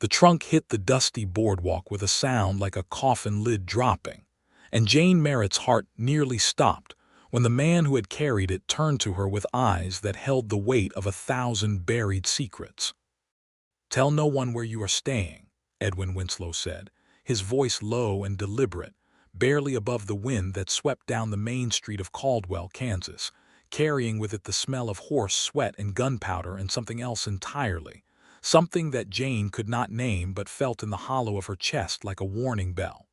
The trunk hit the dusty boardwalk with a sound like a coffin lid dropping, and Jane Merritt's heart nearly stopped when the man who had carried it turned to her with eyes that held the weight of 1,000 buried secrets. "Tell no one where you are staying," Edwin Winslow said, his voice low and deliberate, barely above the wind that swept down the main street of Caldwell, Kansas, carrying with it the smell of horse sweat and gunpowder and something else entirely, something that Jane could not name but felt in the hollow of her chest like a warning bell.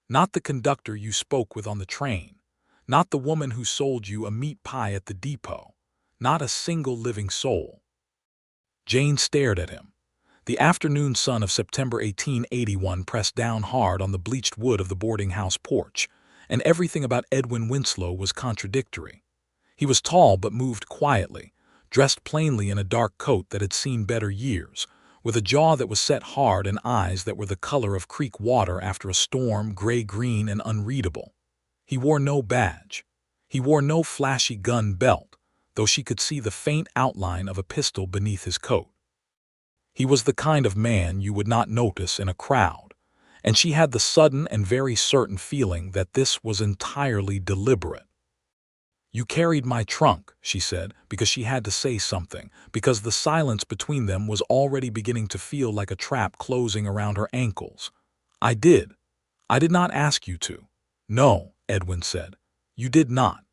"Not the conductor you spoke with on the train, not the woman who sold you a meat pie at the depot, not a single living soul." Jane stared at him. The afternoon sun of September 1881 pressed down hard on the bleached wood of the boarding house porch, and everything about Edwin Winslow was contradictory. He was tall but moved quietly, dressed plainly in a dark coat that had seen better years, with a jaw that was set hard and eyes that were the color of creek water after a storm, gray-green and unreadable. He wore no badge. He wore no flashy gun belt, though she could see the faint outline of a pistol beneath his coat. He was the kind of man you would not notice in a crowd, and she had the sudden and very certain feeling that this was entirely deliberate. "You carried my trunk," she said, because she had to say something, because the silence between them was already beginning to feel like a trap closing around her ankles. "I did. I did not ask you to." "No," Edwin said. "You did not."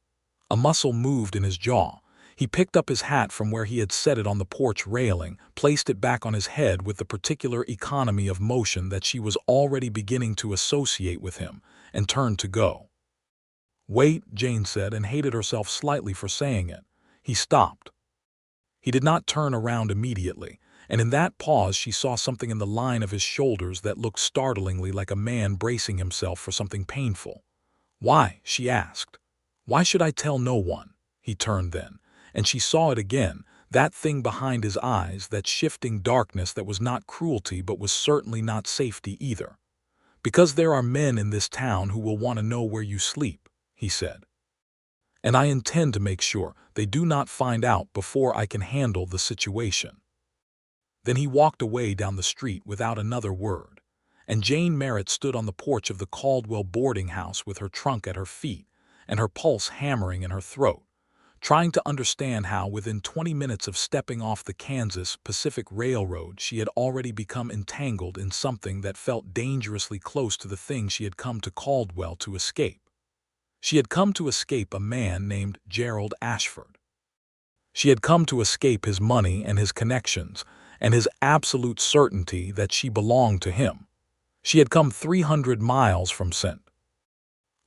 A muscle moved in his jaw. He picked up his hat from where he had set it on the porch railing, placed it back on his head with the particular economy of motion that she was already beginning to associate with him, and turned to go. "Wait," Jane said, and hated herself slightly for saying it. He stopped. He did not turn around immediately, and in that pause she saw something in the line of his shoulders that looked startlingly like a man bracing himself for something painful. "Why?" she asked. "Why should I tell no one?" He turned then, and she saw it again, that thing behind his eyes, that shifting darkness that was not cruelty but was certainly not safety either. "Because there are men in this town who will want to know where you sleep," he said. "And I intend to make sure they do not find out before I can handle the situation." Then he walked away down the street without another word, and Jane Merritt stood on the porch of the Caldwell boarding house with her trunk at her feet and her pulse hammering in her throat, trying to understand how within 20 minutes of stepping off the Kansas Pacific Railroad she had already become entangled in something that felt dangerously close to the thing she had come to Caldwell to escape. She had come to escape a man named Gerald Ashford. She had come to escape his money and his connections and his absolute certainty that she belonged to him. She had come 300 miles from St.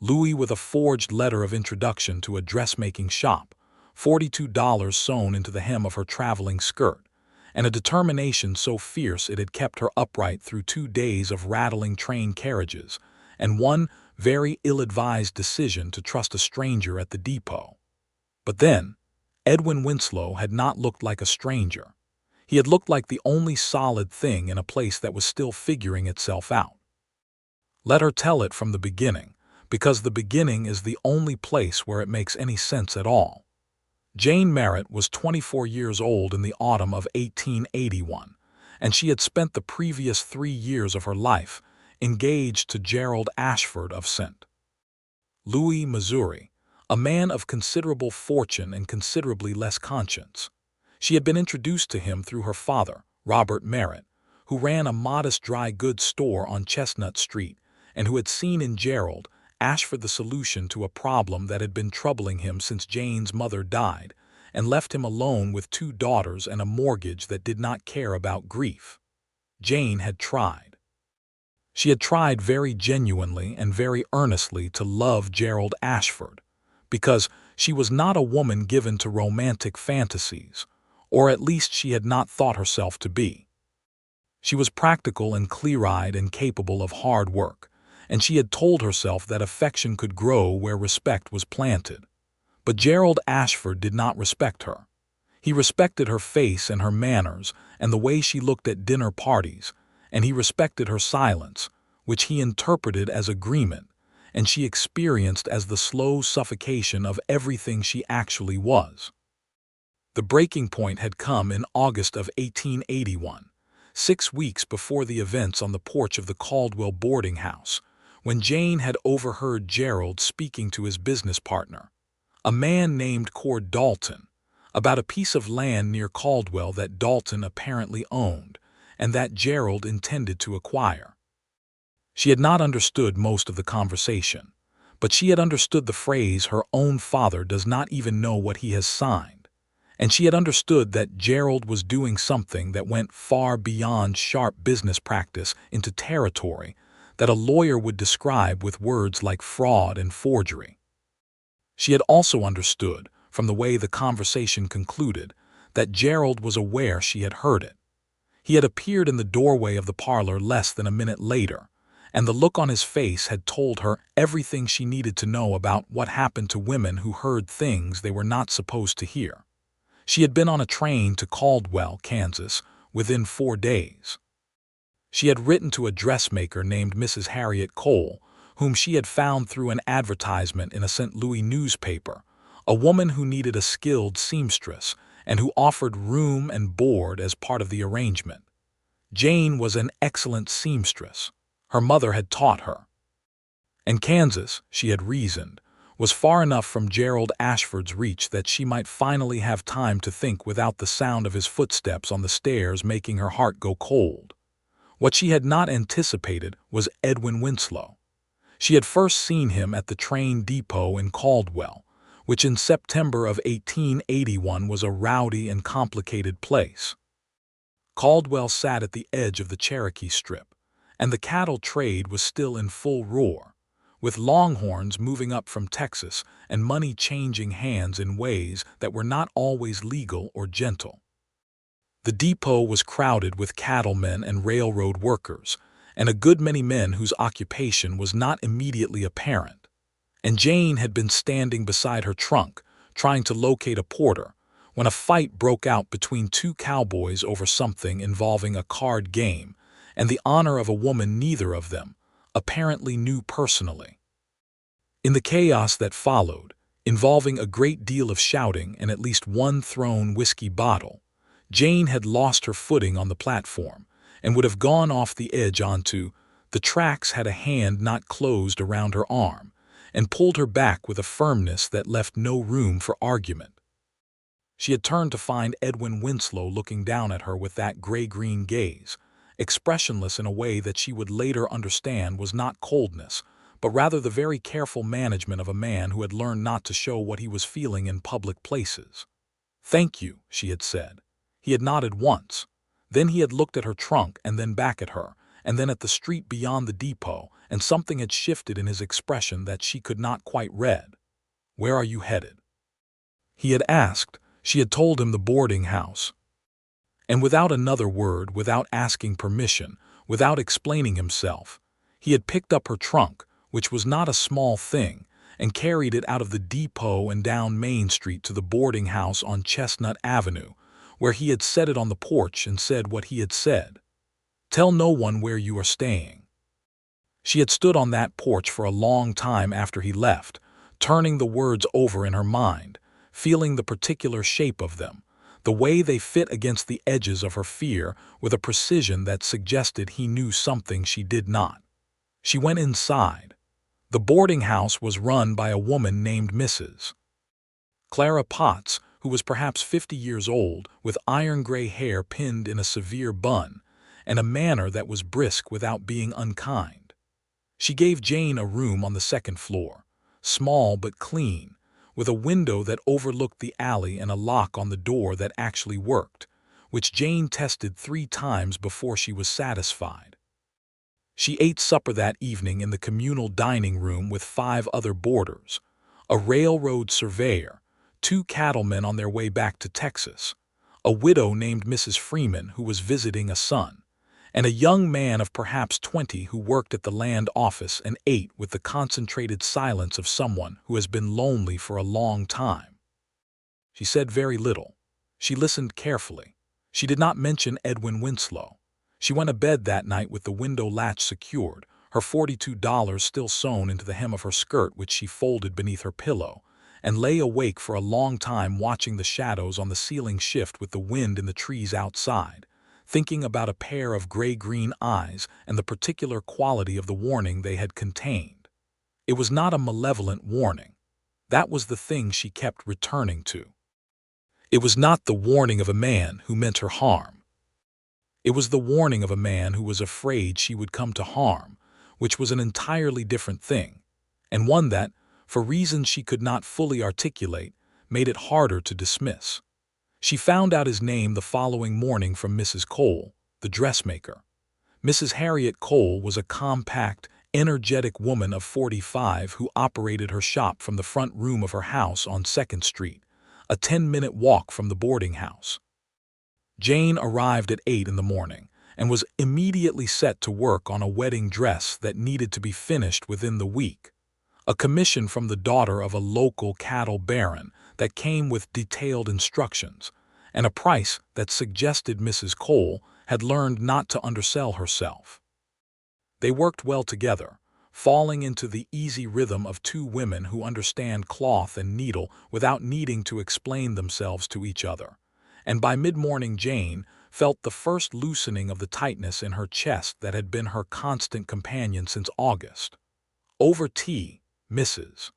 Louis with a forged letter of introduction to a dressmaking shop, $42 sewn into the hem of her traveling skirt, and a determination so fierce it had kept her upright through 2 days of rattling train carriages, and one very ill-advised decision to trust a stranger at the depot. But then, Edwin Winslow had not looked like a stranger. He had looked like the only solid thing in a place that was still figuring itself out. Let her tell it from the beginning, because the beginning is the only place where it makes any sense at all. Jane Merritt was 24 years old in the autumn of 1881, and she had spent the previous 3 years of her life engaged to Gerald Ashford of St. Louis, Missouri, a man of considerable fortune and considerably less conscience. She had been introduced to him through her father, Robert Merritt, who ran a modest dry goods store on Chestnut Street and who had seen in Gerald Ashford the solution to a problem that had been troubling him since Jane's mother died and left him alone with 2 daughters and a mortgage that did not care about grief. Jane had tried. She had tried very genuinely and very earnestly to love Gerald Ashford, because she was not a woman given to romantic fantasies, or at least she had not thought herself to be. She was practical and clear-eyed and capable of hard work, and she had told herself that affection could grow where respect was planted. But Gerald Ashford did not respect her. He respected her face and her manners and the way she looked at dinner parties, and he respected her silence, which he interpreted as agreement, and she experienced as the slow suffocation of everything she actually was. The breaking point had come in August of 1881. 6 weeks before the events on the porch of the Caldwell boarding house, when Jane had overheard Gerald speaking to his business partner, a man named Cord Dalton, about a piece of land near Caldwell that Dalton apparently owned and that Gerald intended to acquire. She had not understood most of the conversation, but she had understood the phrase "her own father does not even know what he has signed," and she had understood that Gerald was doing something that went far beyond sharp business practice into territory that a lawyer would describe with words like fraud and forgery. She had also understood, from the way the conversation concluded, that Gerald was aware she had heard it. He had appeared in the doorway of the parlor less than a minute later, and the look on his face had told her everything she needed to know about what happened to women who heard things they were not supposed to hear. She had been on a train to Caldwell, Kansas, within 4 days. She had written to a dressmaker named Mrs. Harriet Cole, whom she had found through an advertisement in a St. Louis newspaper, a woman who needed a skilled seamstress and who offered room and board as part of the arrangement. Jane was an excellent seamstress. Her mother had taught her. And Kansas, she had reasoned, was far enough from Gerald Ashford's reach that she might finally have time to think without the sound of his footsteps on the stairs making her heart go cold. What she had not anticipated was Edwin Winslow. She had first seen him at the train depot in Caldwell, which in September of 1881 was a rowdy and complicated place. Caldwell sat at the edge of the Cherokee Strip, and the cattle trade was still in full roar, with longhorns moving up from Texas and money changing hands in ways that were not always legal or gentle. The depot was crowded with cattlemen and railroad workers, and a good many men whose occupation was not immediately apparent. And Jane had been standing beside her trunk, trying to locate a porter, when a fight broke out between 2 cowboys over something involving a card game and the honor of a woman neither of them apparently knew personally. In the chaos that followed, involving a great deal of shouting and at least one thrown whiskey bottle, Jane had lost her footing on the platform and would have gone off the edge onto the tracks had a hand not closed around her arm and pulled her back with a firmness that left no room for argument. She had turned to find Edwin Winslow looking down at her with that gray-green gaze, expressionless in a way that she would later understand was not coldness, but rather the very careful management of a man who had learned not to show what he was feeling in public places. "Thank you," she had said. He had nodded once. Then he had looked at her trunk and then back at her, and then at the street beyond the depot, and something had shifted in his expression that she could not quite read. "Where are you headed?" He had asked. She had told him the boarding house. And without another word, without asking permission, without explaining himself, he had picked up her trunk, which was not a small thing, and carried it out of the depot and down Main Street to the boarding house on Chestnut Avenue, where he had set it on the porch and said what he had said. "Tell no one where you are staying." She had stood on that porch for a long time after he left, turning the words over in her mind, feeling the particular shape of them, the way they fit against the edges of her fear with a precision that suggested he knew something she did not. She went inside. The boarding house was run by a woman named Mrs. Clara Potts, who was perhaps 50 years old, with iron-gray hair pinned in a severe bun, and a manner that was brisk without being unkind. She gave Jane a room on the 2nd floor, small but clean, with a window that overlooked the alley and a lock on the door that actually worked, which Jane tested 3 times before she was satisfied. She ate supper that evening in the communal dining room with 5 other boarders, a railroad surveyor, 2 cattlemen on their way back to Texas, a widow named Mrs. Freeman who was visiting a son, and a young man of perhaps 20 who worked at the land office and ate with the concentrated silence of someone who has been lonely for a long time. She said very little. She listened carefully. She did not mention Edwin Winslow. She went to bed that night with the window latch secured, her $42 still sewn into the hem of her skirt which she folded beneath her pillow, and lay awake for a long time watching the shadows on the ceiling shift with the wind in the trees outside, thinking about a pair of gray-green eyes and the particular quality of the warning they had contained. It was not a malevolent warning. That was the thing she kept returning to. It was not the warning of a man who meant her harm. It was the warning of a man who was afraid she would come to harm, which was an entirely different thing, and one that, for reasons she could not fully articulate, made it harder to dismiss. She found out his name the following morning from Mrs. Cole, the dressmaker. Mrs. Harriet Cole was a compact, energetic woman of 45 who operated her shop from the front room of her house on 2nd Street, a 10-minute walk from the boarding house. Jane arrived at 8 in the morning and was immediately set to work on a wedding dress that needed to be finished within the week, a commission from the daughter of a local cattle baron that came with detailed instructions, and a price that suggested Mrs. Cole had learned not to undersell herself. They worked well together, falling into the easy rhythm of two women who understand cloth and needle without needing to explain themselves to each other, and by mid-morning Jane felt the first loosening of the tightness in her chest that had been her constant companion since August. Over tea, Mrs.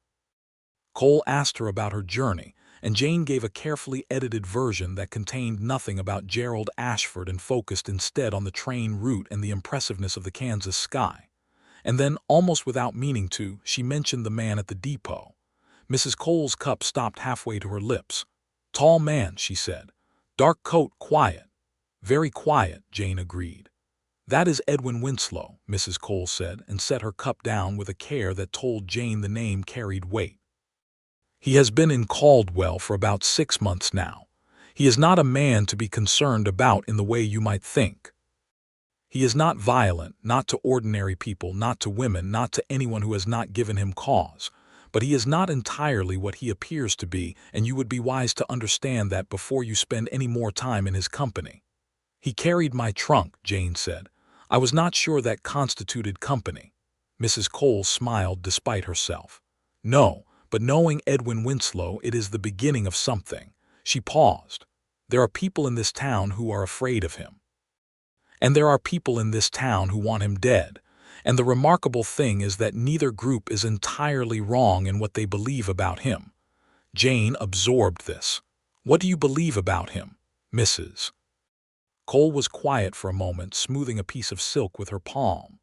Cole asked her about her journey, and Jane gave a carefully edited version that contained nothing about Gerald Ashford and focused instead on the train route and the impressiveness of the Kansas sky. And then, almost without meaning to, she mentioned the man at the depot. Mrs. Cole's cup stopped halfway to her lips. "Tall man," she said. "Dark coat, quiet." "Very quiet," Jane agreed. "That is Edwin Winslow," Mrs. Cole said, and set her cup down with a care that told Jane the name carried weight. "He has been in Caldwell for about 6 months now. He is not a man to be concerned about in the way you might think. He is not violent, not to ordinary people, not to women, not to anyone who has not given him cause. But he is not entirely what he appears to be, and you would be wise to understand that before you spend any more time in his company." "He carried my trunk," Jane said. "I was not sure that constituted company." Mrs. Cole smiled despite herself. "No, but knowing Edwin Winslow, it is the beginning of something." She paused. "There are people in this town who are afraid of him. And there are people in this town who want him dead. And the remarkable thing is that neither group is entirely wrong in what they believe about him." Jane absorbed this. "What do you believe about him, Mrs.?" Cole was quiet for a moment, smoothing a piece of silk with her palm.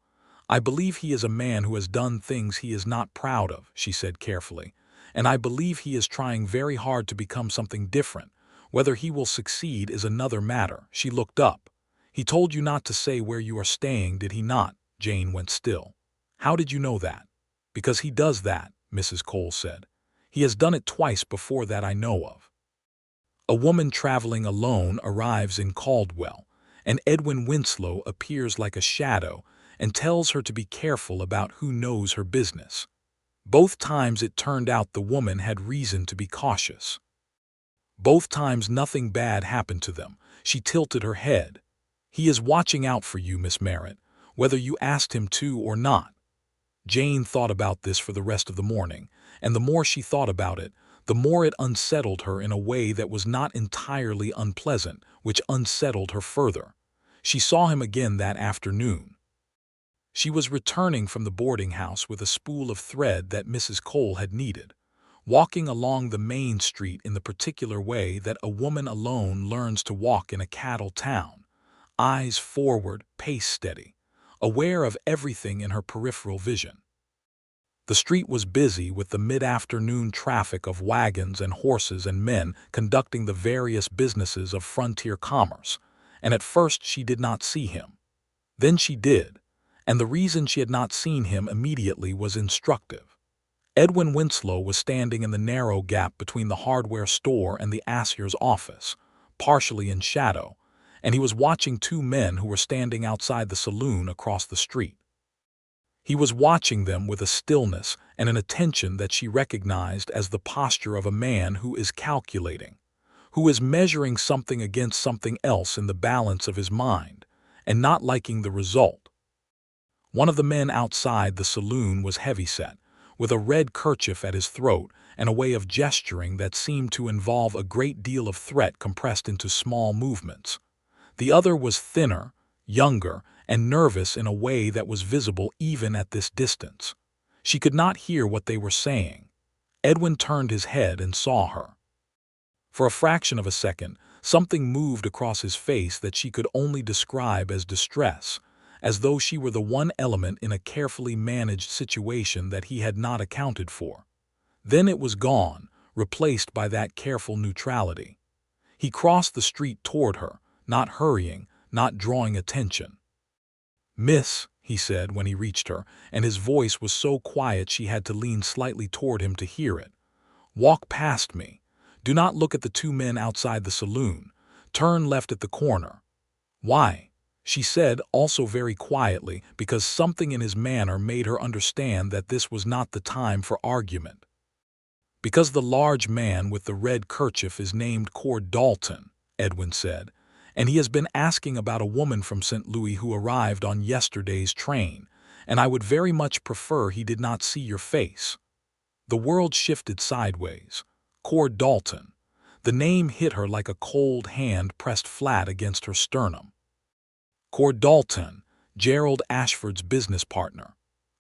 "I believe he is a man who has done things he is not proud of," she said carefully. "And I believe he is trying very hard to become something different. Whether he will succeed is another matter." She looked up. "He told you not to say where you are staying, did he not?" Jane went still. "How did you know that?" "Because he does that," Mrs. Cole said. "He has done it twice before that I know of. A woman traveling alone arrives in Caldwell, and Edwin Winslow appears like a shadow and tells her to be careful about who knows her business. Both times it turned out the woman had reason to be cautious. Both times nothing bad happened to them." She tilted her head. "He is watching out for you, Miss Merritt, whether you asked him to or not." Jane thought about this for the rest of the morning, and the more she thought about it, the more it unsettled her in a way that was not entirely unpleasant, which unsettled her further. She saw him again that afternoon. She was returning from the boarding house with a spool of thread that Mrs. Cole had needed, walking along the main street in the particular way that a woman alone learns to walk in a cattle town, eyes forward, pace steady, aware of everything in her peripheral vision. The street was busy with the mid-afternoon traffic of wagons and horses and men conducting the various businesses of frontier commerce, and at first she did not see him. Then she did, and the reason she had not seen him immediately was instructive. Edwin Winslow was standing in the narrow gap between the hardware store and the assier's office, partially in shadow, and he was watching two men who were standing outside the saloon across the street. He was watching them with a stillness and an attention that she recognized as the posture of a man who is calculating, who is measuring something against something else in the balance of his mind, and not liking the result. One of the men outside the saloon was heavyset, with a red kerchief at his throat and a way of gesturing that seemed to involve a great deal of threat compressed into small movements. The other was thinner, younger, and nervous in a way that was visible even at this distance. She could not hear what they were saying. Edwin turned his head and saw her. For a fraction of a second, something moved across his face that she could only describe as distress, as though she were the one element in a carefully managed situation that he had not accounted for. Then it was gone, replaced by that careful neutrality. He crossed the street toward her, not hurrying, not drawing attention. "Miss," he said when he reached her, and his voice was so quiet she had to lean slightly toward him to hear it. "Walk past me. Do not look at the two men outside the saloon. Turn left at the corner." "Why?" she said, also very quietly, because something in his manner made her understand that this was not the time for argument. "Because the large man with the red kerchief is named Cord Dalton," Edwin said, "and he has been asking about a woman from St. Louis who arrived on yesterday's train, and I would very much prefer he did not see your face." The world shifted sideways. Cord Dalton. The name hit her like a cold hand pressed flat against her sternum. Cord Dalton, Gerald Ashford's business partner.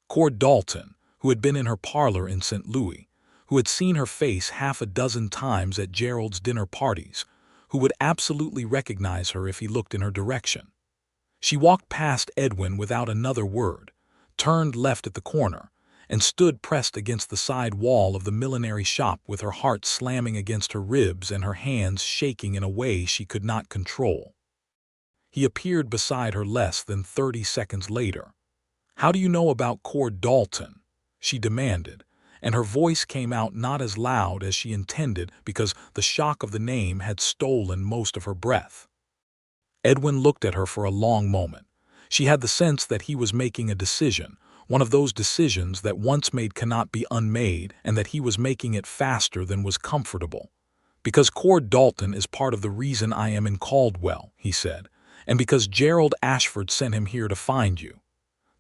Cord Dalton, who had been in her parlor in St. Louis, who had seen her face half a dozen times at Gerald's dinner parties, who would absolutely recognize her if he looked in her direction. She walked past Edwin without another word, turned left at the corner, and stood pressed against the side wall of the millinery shop with her heart slamming against her ribs and her hands shaking in a way she could not control. He appeared beside her less than 30 seconds later. "How do you know about Cord Dalton?" she demanded, and her voice came out not as loud as she intended because the shock of the name had stolen most of her breath. Edwin looked at her for a long moment. She had the sense that he was making a decision, one of those decisions that once made cannot be unmade, and that he was making it faster than was comfortable. "Because Cord Dalton is part of the reason I am in Caldwell," he said, "and because Gerald Ashford sent him here to find you."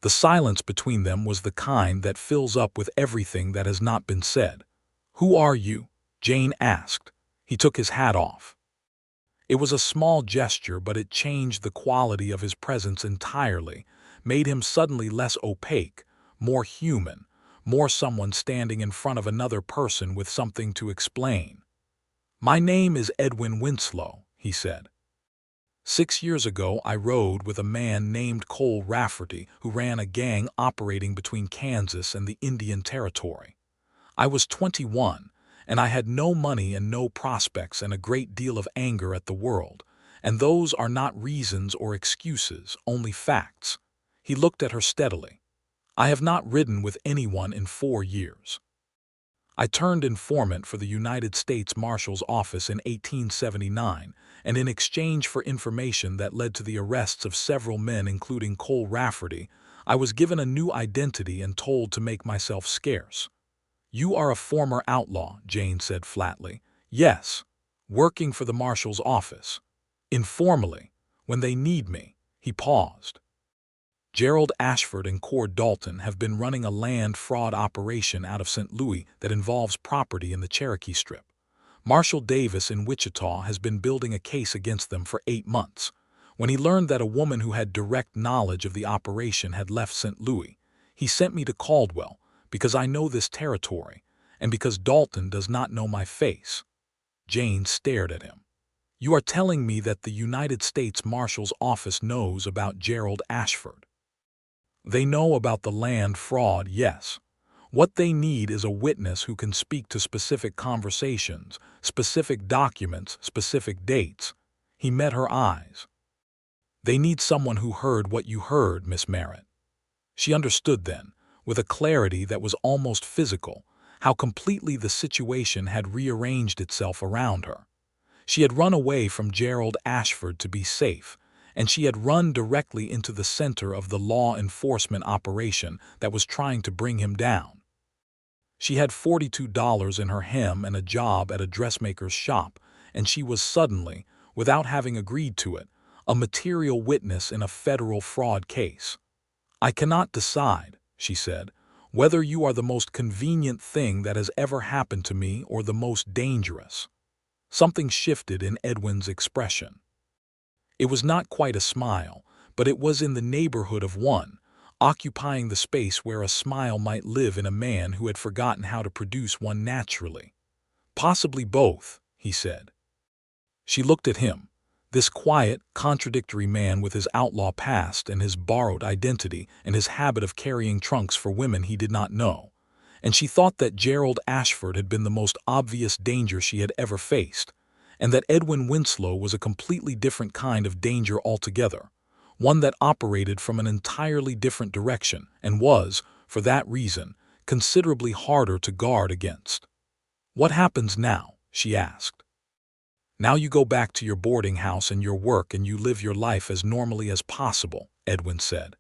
The silence between them was the kind that fills up with everything that has not been said. "Who are you?" Jane asked. He took his hat off. It was a small gesture, but it changed the quality of his presence entirely, made him suddenly less opaque, more human, more someone standing in front of another person with something to explain. "My name is Edwin Winslow," he said. 6 years ago, I rode with a man named Cole Rafferty who ran a gang operating between Kansas and the Indian Territory. I was 21, and I had no money and no prospects and a great deal of anger at the world, and those are not reasons or excuses, only facts. He looked at her steadily. "I have not ridden with anyone in 4 years. I turned informant for the United States Marshal's Office in 1879, and in exchange for information that led to the arrests of several men including Cole Rafferty, I was given a new identity and told to make myself scarce." "You are a former outlaw," Jane said flatly. "Yes, working for the Marshal's office. Informally, when they need me." He paused. "Gerald Ashford and Cord Dalton have been running a land fraud operation out of St. Louis that involves property in the Cherokee Strip. Marshal Davis in Wichita has been building a case against them for 8 months. When he learned that a woman who had direct knowledge of the operation had left St. Louis, he sent me to Caldwell because I know this territory and because Dalton does not know my face." Jane stared at him. "You are telling me that the United States Marshal's Office knows about Gerald Ashford?" "They know about the land fraud, yes. What they need is a witness who can speak to specific conversations, specific documents, specific dates." He met her eyes. "They need someone who heard what you heard, Miss Merritt." She understood then, with a clarity that was almost physical, how completely the situation had rearranged itself around her. She had run away from Gerald Ashford to be safe, and she had run directly into the center of the law enforcement operation that was trying to bring him down. She had $42 in her hem and a job at a dressmaker's shop, and she was suddenly, without having agreed to it, a material witness in a federal fraud case. "I cannot decide," she said, "whether you are the most convenient thing that has ever happened to me or the most dangerous." Something shifted in Edwin's expression. It was not quite a smile, but it was in the neighborhood of one, occupying the space where a smile might live in a man who had forgotten how to produce one naturally. "Possibly both," he said. She looked at him, this quiet, contradictory man with his outlaw past and his borrowed identity and his habit of carrying trunks for women he did not know, and she thought that Gerald Ashford had been the most obvious danger she had ever faced, and that Edwin Winslow was a completely different kind of danger altogether, one that operated from an entirely different direction and was, for that reason, considerably harder to guard against. "What happens now?" she asked. "Now you go back to your boarding house and your work and you live your life as normally as possible," Edwin said.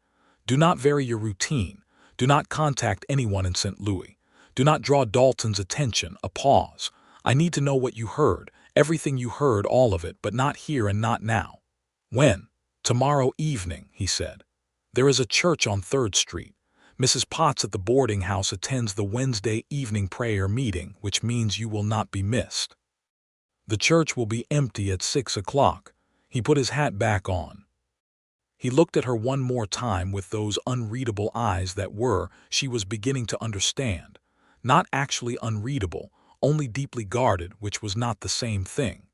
"Do not vary your routine. Do not contact anyone in St. Louis. Do not draw Dalton's attention." A pause. "I need to know what you heard, everything you heard, all of it, but not here and not now." "When?" "Tomorrow evening," he said. "There is a church on 3rd Street. Mrs. Potts at the boarding house attends the Wednesday evening prayer meeting, which means you will not be missed. The church will be empty at 6 o'clock. He put his hat back on. He looked at her one more time with those unreadable eyes that were, she was beginning to understand, not actually unreadable, only deeply guarded, which was not the same thing.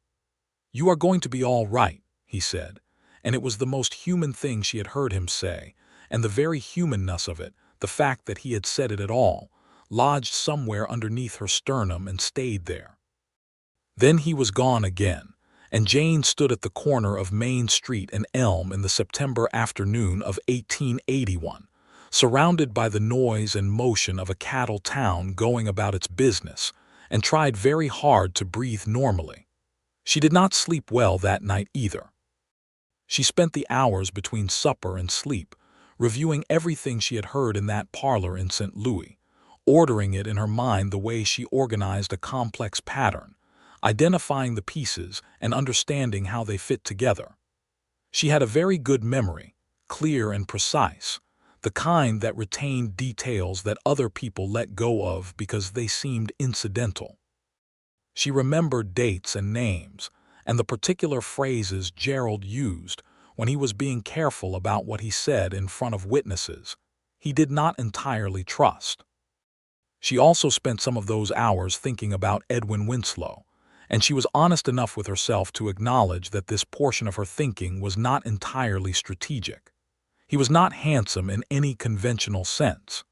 "You are going to be all right," he said, and it was the most human thing she had heard him say, and the very humanness of it, the fact that he had said it at all, lodged somewhere underneath her sternum and stayed there. Then he was gone again, and Jane stood at the corner of Main Street and Elm in the September afternoon of 1881, surrounded by the noise and motion of a cattle town going about its business, and tried very hard to breathe normally. She did not sleep well that night either. She spent the hours between supper and sleep, reviewing everything she had heard in that parlor in St. Louis, ordering it in her mind the way she organized a complex pattern, identifying the pieces and understanding how they fit together. She had a very good memory, clear and precise, the kind that retained details that other people let go of because they seemed incidental. She remembered dates and names, and the particular phrases Gerald used when he was being careful about what he said in front of witnesses he did not entirely trust. She also spent some of those hours thinking about Edwin Winslow, and she was honest enough with herself to acknowledge that this portion of her thinking was not entirely strategic. He was not handsome in any conventional sense.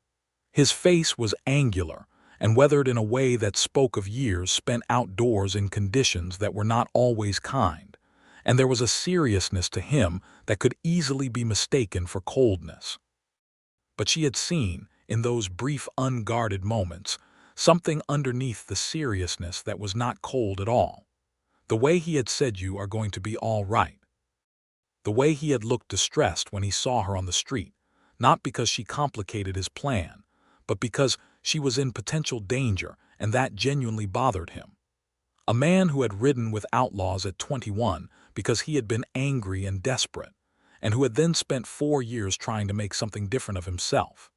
His face was angular and weathered in a way that spoke of years spent outdoors in conditions that were not always kind, and there was a seriousness to him that could easily be mistaken for coldness. But she had seen, in those brief unguarded moments, something underneath the seriousness that was not cold at all. The way he had said you are going to be all right. The way he had looked distressed when he saw her on the street, not because she complicated his plan, but because she was in potential danger, and that genuinely bothered him. A man who had ridden with outlaws at 21 because he had been angry and desperate, and who had then spent 4 years trying to make something different of himself.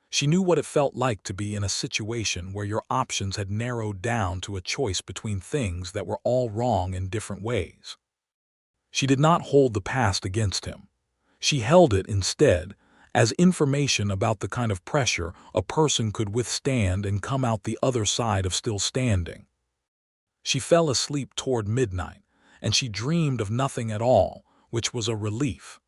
She knew what it felt like to be in a situation where your options had narrowed down to a choice between things that were all wrong in different ways. She did not hold the past against him. She held it, instead, as information about the kind of pressure a person could withstand and come out the other side of still standing. She fell asleep toward midnight, and she dreamed of nothing at all, which was a relief.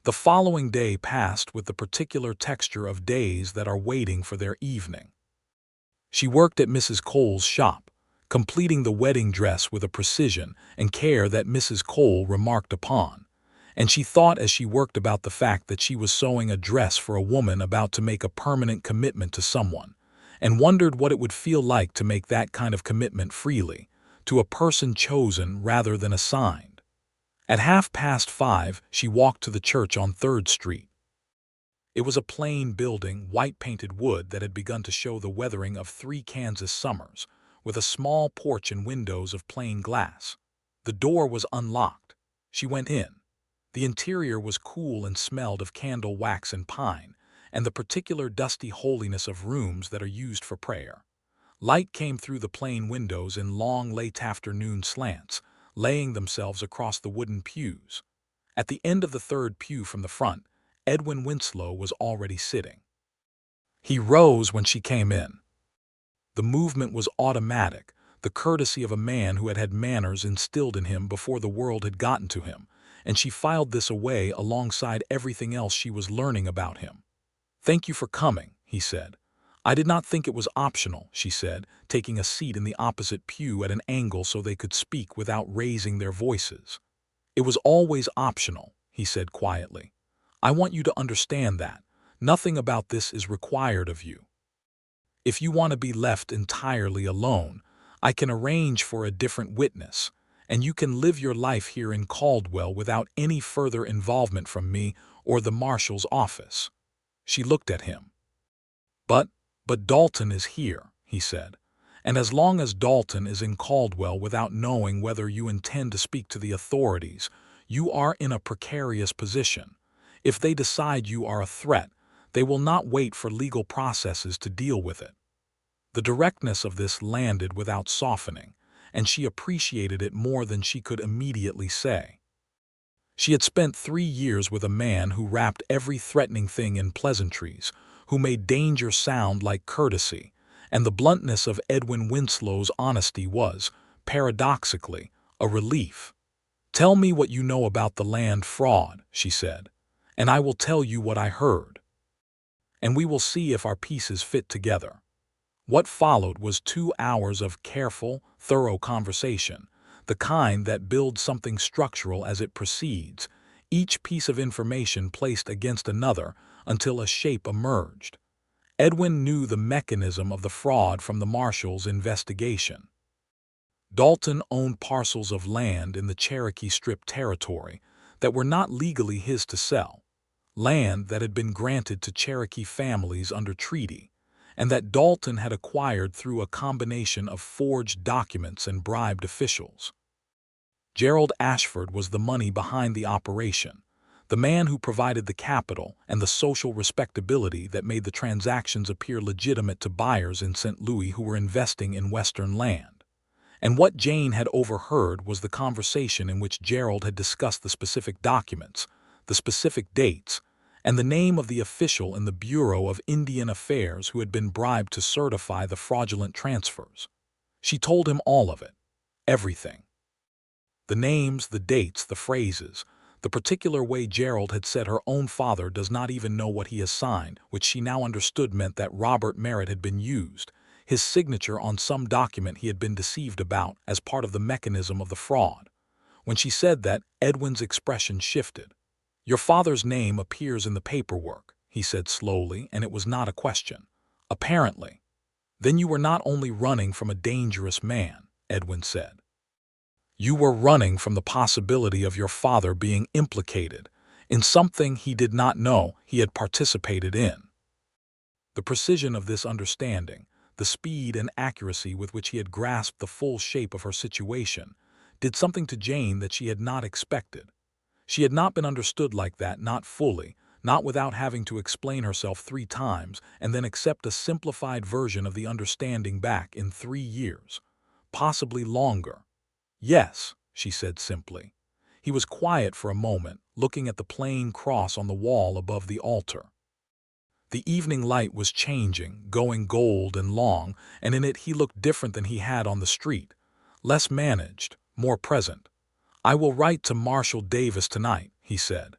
The following day passed with the particular texture of days that are waiting for their evening. She worked at Mrs. Cole's shop, completing the wedding dress with a precision and care that Mrs. Cole remarked upon, and she thought as she worked about the fact that she was sewing a dress for a woman about to make a permanent commitment to someone, and wondered what it would feel like to make that kind of commitment freely, to a person chosen rather than assigned. At 5:30, she walked to the church on 3rd Street. It was a plain building, white-painted wood that had begun to show the weathering of 3 Kansas summers, with a small porch and windows of plain glass. The door was unlocked. She went in. The interior was cool and smelled of candle wax and pine, and the particular dusty holiness of rooms that are used for prayer. Light came through the plain windows in long late afternoon slants, laying themselves across the wooden pews. At the end of the third pew from the front, Edwin Winslow was already sitting. He rose when she came in. The movement was automatic, the courtesy of a man who had had manners instilled in him before the world had gotten to him, and she filed this away alongside everything else she was learning about him. "Thank you for coming," he said. "I did not think it was optional," she said, taking a seat in the opposite pew at an angle so they could speak without raising their voices. "It was always optional," he said quietly. "I want you to understand that. Nothing about this is required of you. If you want to be left entirely alone, I can arrange for a different witness, and you can live your life here in Caldwell without any further involvement from me or the marshal's office." She looked at him. But Dalton is here," he said, "and as long as Dalton is in Caldwell without knowing whether you intend to speak to the authorities, you are in a precarious position. If they decide you are a threat, they will not wait for legal processes to deal with it." The directness of this landed without softening, and she appreciated it more than she could immediately say. She had spent 3 years with a man who wrapped every threatening thing in pleasantries, who made danger sound like courtesy, and the bluntness of Edwin Winslow's honesty was, paradoxically, a relief. "Tell me what you know about the land fraud," she said, "and I will tell you what I heard. And we will see if our pieces fit together." What followed was 2 hours of careful, thorough conversation, the kind that builds something structural as it proceeds, each piece of information placed against another until a shape emerged. Edwin knew the mechanism of the fraud from the marshal's investigation. Dalton owned parcels of land in the Cherokee Strip territory that were not legally his to sell, land that had been granted to Cherokee families under treaty, and that Dalton had acquired through a combination of forged documents and bribed officials. Gerald Ashford was the money behind the operation, the man who provided the capital and the social respectability that made the transactions appear legitimate to buyers in St. Louis who were investing in Western land. And what Jane had overheard was the conversation in which Gerald had discussed the specific documents, the specific dates, and the name of the official in the Bureau of Indian Affairs who had been bribed to certify the fraudulent transfers. She told him all of it, everything. The names, the dates, the phrases, the particular way Gerald had said her own father does not even know what he has signed, which she now understood meant that Robert Merritt had been used, his signature on some document he had been deceived about as part of the mechanism of the fraud. When she said that, Edwin's expression shifted. "Your father's name appears in the paperwork," he said slowly, and it was not a question. "Apparently. Then you were not only running from a dangerous man," Edwin said. "You were running from the possibility of your father being implicated in something he did not know he had participated in." The precision of this understanding, the speed and accuracy with which he had grasped the full shape of her situation, did something to Jane that she had not expected. She had not been understood like that, not fully, not without having to explain herself 3 times and then accept a simplified version of the understanding back in 3 years, possibly longer. "Yes," she said simply. He was quiet for a moment, looking at the plain cross on the wall above the altar. The evening light was changing, going gold and long, and in it he looked different than he had on the street, less managed, more present. "I will write to Marshal Davis tonight," he said.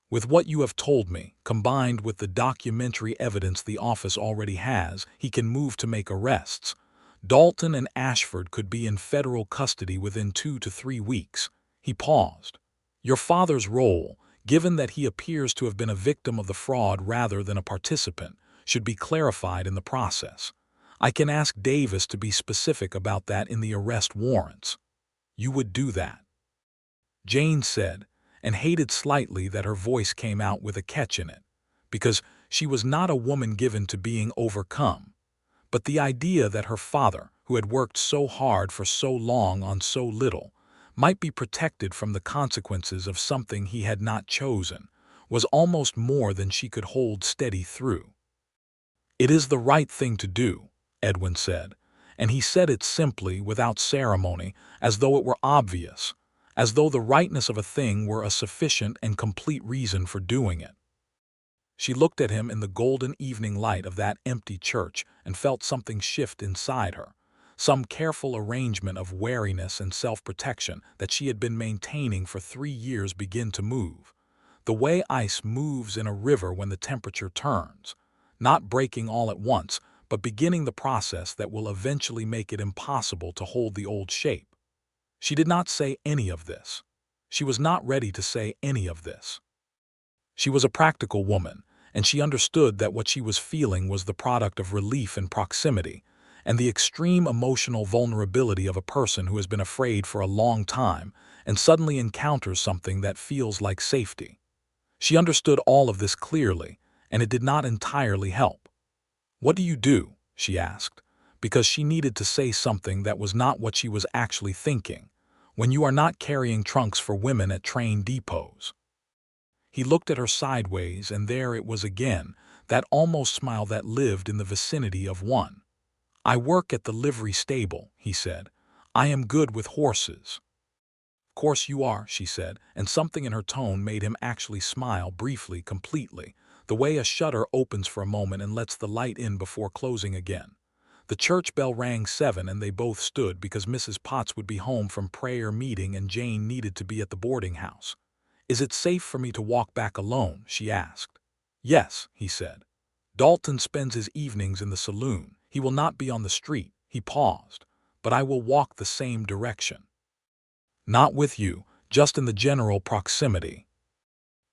"With what you have told me, combined with the documentary evidence the office already has, he can move to make arrests. Dalton and Ashford could be in federal custody within 2 to 3 weeks. He paused. "Your father's role, given that he appears to have been a victim of the fraud rather than a participant, should be clarified in the process. I can ask Davis to be specific about that in the arrest warrants." "You would do that?" Jane said, and hated slightly that her voice came out with a catch in it, because she was not a woman given to being overcome. But the idea that her father, who had worked so hard for so long on so little, might be protected from the consequences of something he had not chosen, was almost more than she could hold steady through. "It is the right thing to do," Edwin said, and he said it simply, without ceremony, as though it were obvious, as though the rightness of a thing were a sufficient and complete reason for doing it. She looked at him in the golden evening light of that empty church and felt something shift inside her, some careful arrangement of wariness and self-protection that she had been maintaining for 3 years begin to move, the way ice moves in a river when the temperature turns, not breaking all at once, but beginning the process that will eventually make it impossible to hold the old shape. She did not say any of this. She was not ready to say any of this. She was a practical woman, and she understood that what she was feeling was the product of relief and proximity, and the extreme emotional vulnerability of a person who has been afraid for a long time and suddenly encounters something that feels like safety. She understood all of this clearly, and it did not entirely help. "What do you do?" she asked, because she needed to say something that was not what she was actually thinking, "when you are not carrying trunks for women at train depots." He looked at her sideways, and there it was again, that almost smile that lived in the vicinity of one. "I work at the livery stable," he said. "I am good with horses." "Of course you are," she said, and something in her tone made him actually smile briefly, completely, the way a shutter opens for a moment and lets the light in before closing again. The church bell rang 7 and they both stood because Mrs. Potts would be home from prayer meeting and Jane needed to be at the boarding house. "Is it safe for me to walk back alone?" she asked. "Yes," he said. "Dalton spends his evenings in the saloon. He will not be on the street." He paused. "But I will walk the same direction." "Not with you, just in the general proximity."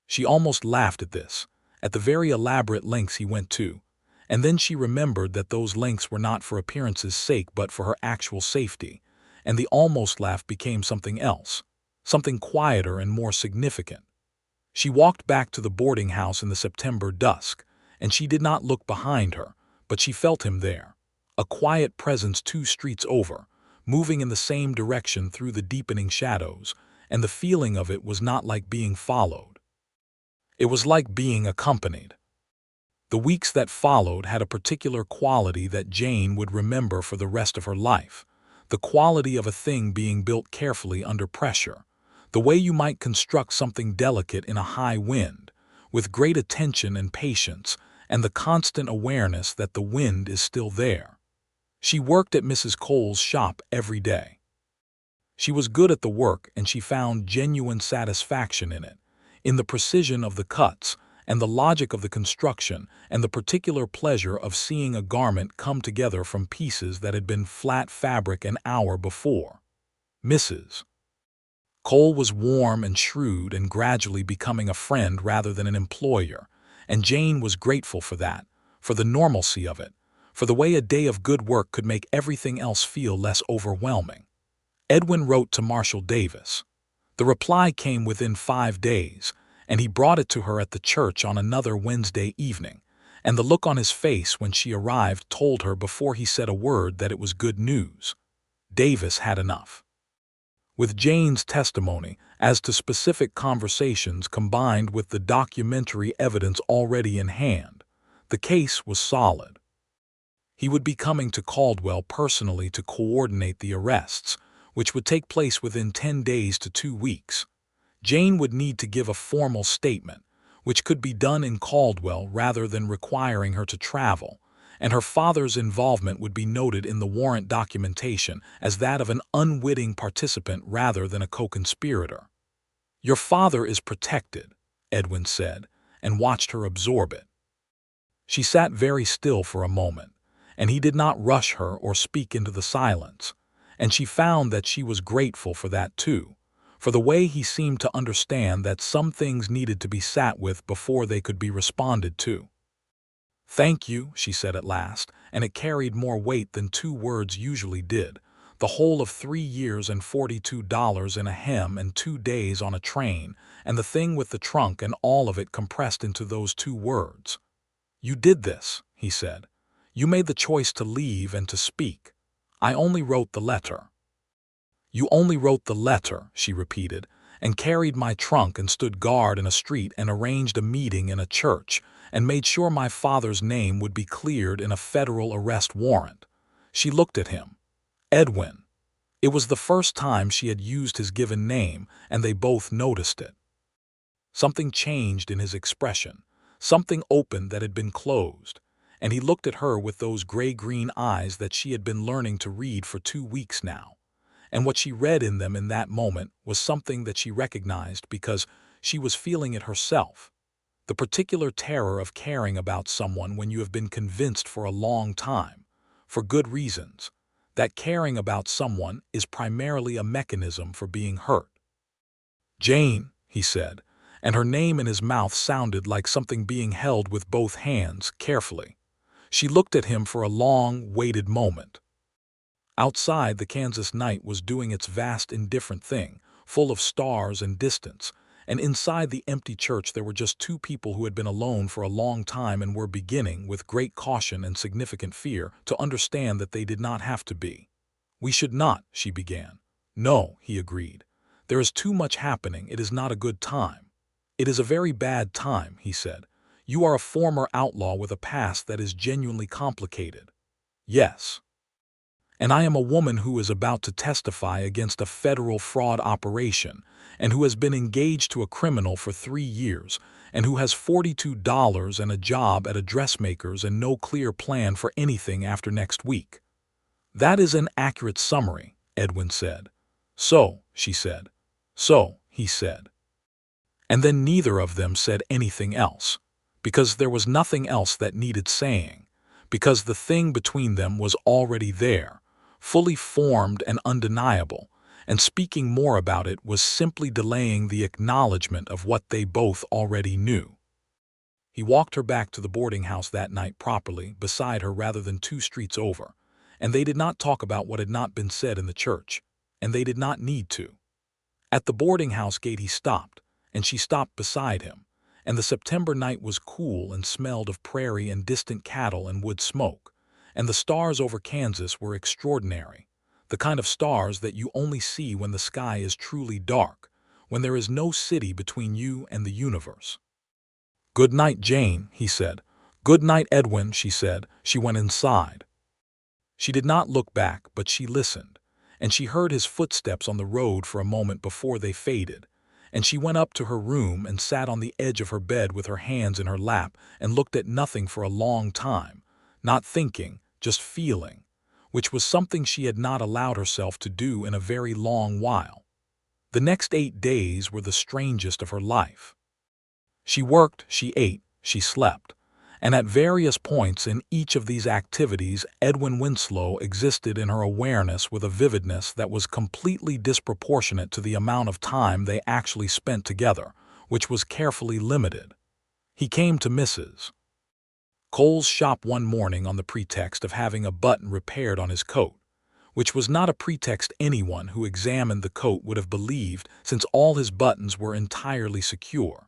She almost laughed at this, at the very elaborate lengths he went to, and then she remembered that those lengths were not for appearance's sake but for her actual safety, and the almost laugh became something else, something quieter and more significant. She walked back to the boarding house in the September dusk, and she did not look behind her, but she felt him there, a quiet presence 2 streets over, moving in the same direction through the deepening shadows, and the feeling of it was not like being followed. It was like being accompanied. The weeks that followed had a particular quality that Jane would remember for the rest of her life, the quality of a thing being built carefully under pressure, the way you might construct something delicate in a high wind, with great attention and patience, and the constant awareness that the wind is still there. She worked at Mrs. Cole's shop every day. She was good at the work and she found genuine satisfaction in the precision of the cuts, and the logic of the construction, and the particular pleasure of seeing a garment come together from pieces that had been flat fabric an hour before. Mrs. Cole was warm and shrewd and gradually becoming a friend rather than an employer, and Jane was grateful for that, for the normalcy of it, for the way a day of good work could make everything else feel less overwhelming. Edwin wrote to Marshall Davis. The reply came within 5 days, and he brought it to her at the church on another Wednesday evening, and the look on his face when she arrived told her before he said a word that it was good news. Davis had enough. With Jane's testimony as to specific conversations combined with the documentary evidence already in hand, the case was solid. He would be coming to Caldwell personally to coordinate the arrests, which would take place within 10 days to 2 weeks. Jane would need to give a formal statement, which could be done in Caldwell rather than requiring her to travel, and her father's involvement would be noted in the warrant documentation as that of an unwitting participant rather than a co-conspirator. "Your father is protected," Edwin said, and watched her absorb it. She sat very still for a moment, and he did not rush her or speak into the silence, and she found that she was grateful for that too, for the way he seemed to understand that some things needed to be sat with before they could be responded to. "Thank you," she said at last, and it carried more weight than 2 words usually did, the whole of 3 years and $42 in a hem and 2 days on a train, and the thing with the trunk and all of it compressed into those 2 words. "You did this," he said. "You made the choice to leave and to speak. I only wrote the letter." "You only wrote the letter," she repeated, "and carried my trunk and stood guard in a street and arranged a meeting in a church and made sure my father's name would be cleared in a federal arrest warrant." She looked at him. "Edwin, It was the first time she had used his given name, and they both noticed it. Something changed in his expression, something opened that had been closed, and he looked at her with those gray-green eyes that she had been learning to read for 2 weeks now. And what she read in them in that moment was something that she recognized because she was feeling it herself. The particular terror of caring about someone when you have been convinced for a long time, for good reasons, that caring about someone is primarily a mechanism for being hurt. "Jane," he said, and her name in his mouth sounded like something being held with both hands carefully. She looked at him for a long, weighted moment. Outside, the Kansas night was doing its vast indifferent thing, full of stars and distance, and inside the empty church there were just two people who had been alone for a long time and were beginning, with great caution and significant fear, to understand that they did not have to be. "We should not," she began. "No," he agreed. "There is too much happening. It is not a good time." "It is a very bad time," he said. "You are a former outlaw with a past that is genuinely complicated." "Yes. And I am a woman who is about to testify against a federal fraud operation, and who has been engaged to a criminal for 3 years, and who has $42 and a job at a dressmaker's and no clear plan for anything after next week." "That is an accurate summary," Edwin said. "So," she said. "So," he said. And then neither of them said anything else, because there was nothing else that needed saying, because the thing between them was already there, fully formed and undeniable, and speaking more about it was simply delaying the acknowledgement of what they both already knew. He walked her back to the boarding house that night properly, beside her rather than 2 streets over, and they did not talk about what had not been said in the church, and they did not need to. At the boarding house gate he stopped, and she stopped beside him, and the September night was cool and smelled of prairie and distant cattle and wood smoke, and the stars over Kansas were extraordinary, the kind of stars that you only see when the sky is truly dark, when there is no city between you and the universe. "Good night, Jane," he said. "Good night, Edwin," she said. She went inside. She did not look back, but she listened, and she heard his footsteps on the road for a moment before they faded, and she went up to her room and sat on the edge of her bed with her hands in her lap and looked at nothing for a long time, not thinking, just feeling, which was something she had not allowed herself to do in a very long while. The next 8 days were the strangest of her life. She worked, she ate, she slept, and at various points in each of these activities Edwin Winslow existed in her awareness with a vividness that was completely disproportionate to the amount of time they actually spent together, which was carefully limited. He came to Mrs. Cole's shop one morning on the pretext of having a button repaired on his coat, which was not a pretext anyone who examined the coat would have believed, since all his buttons were entirely secure,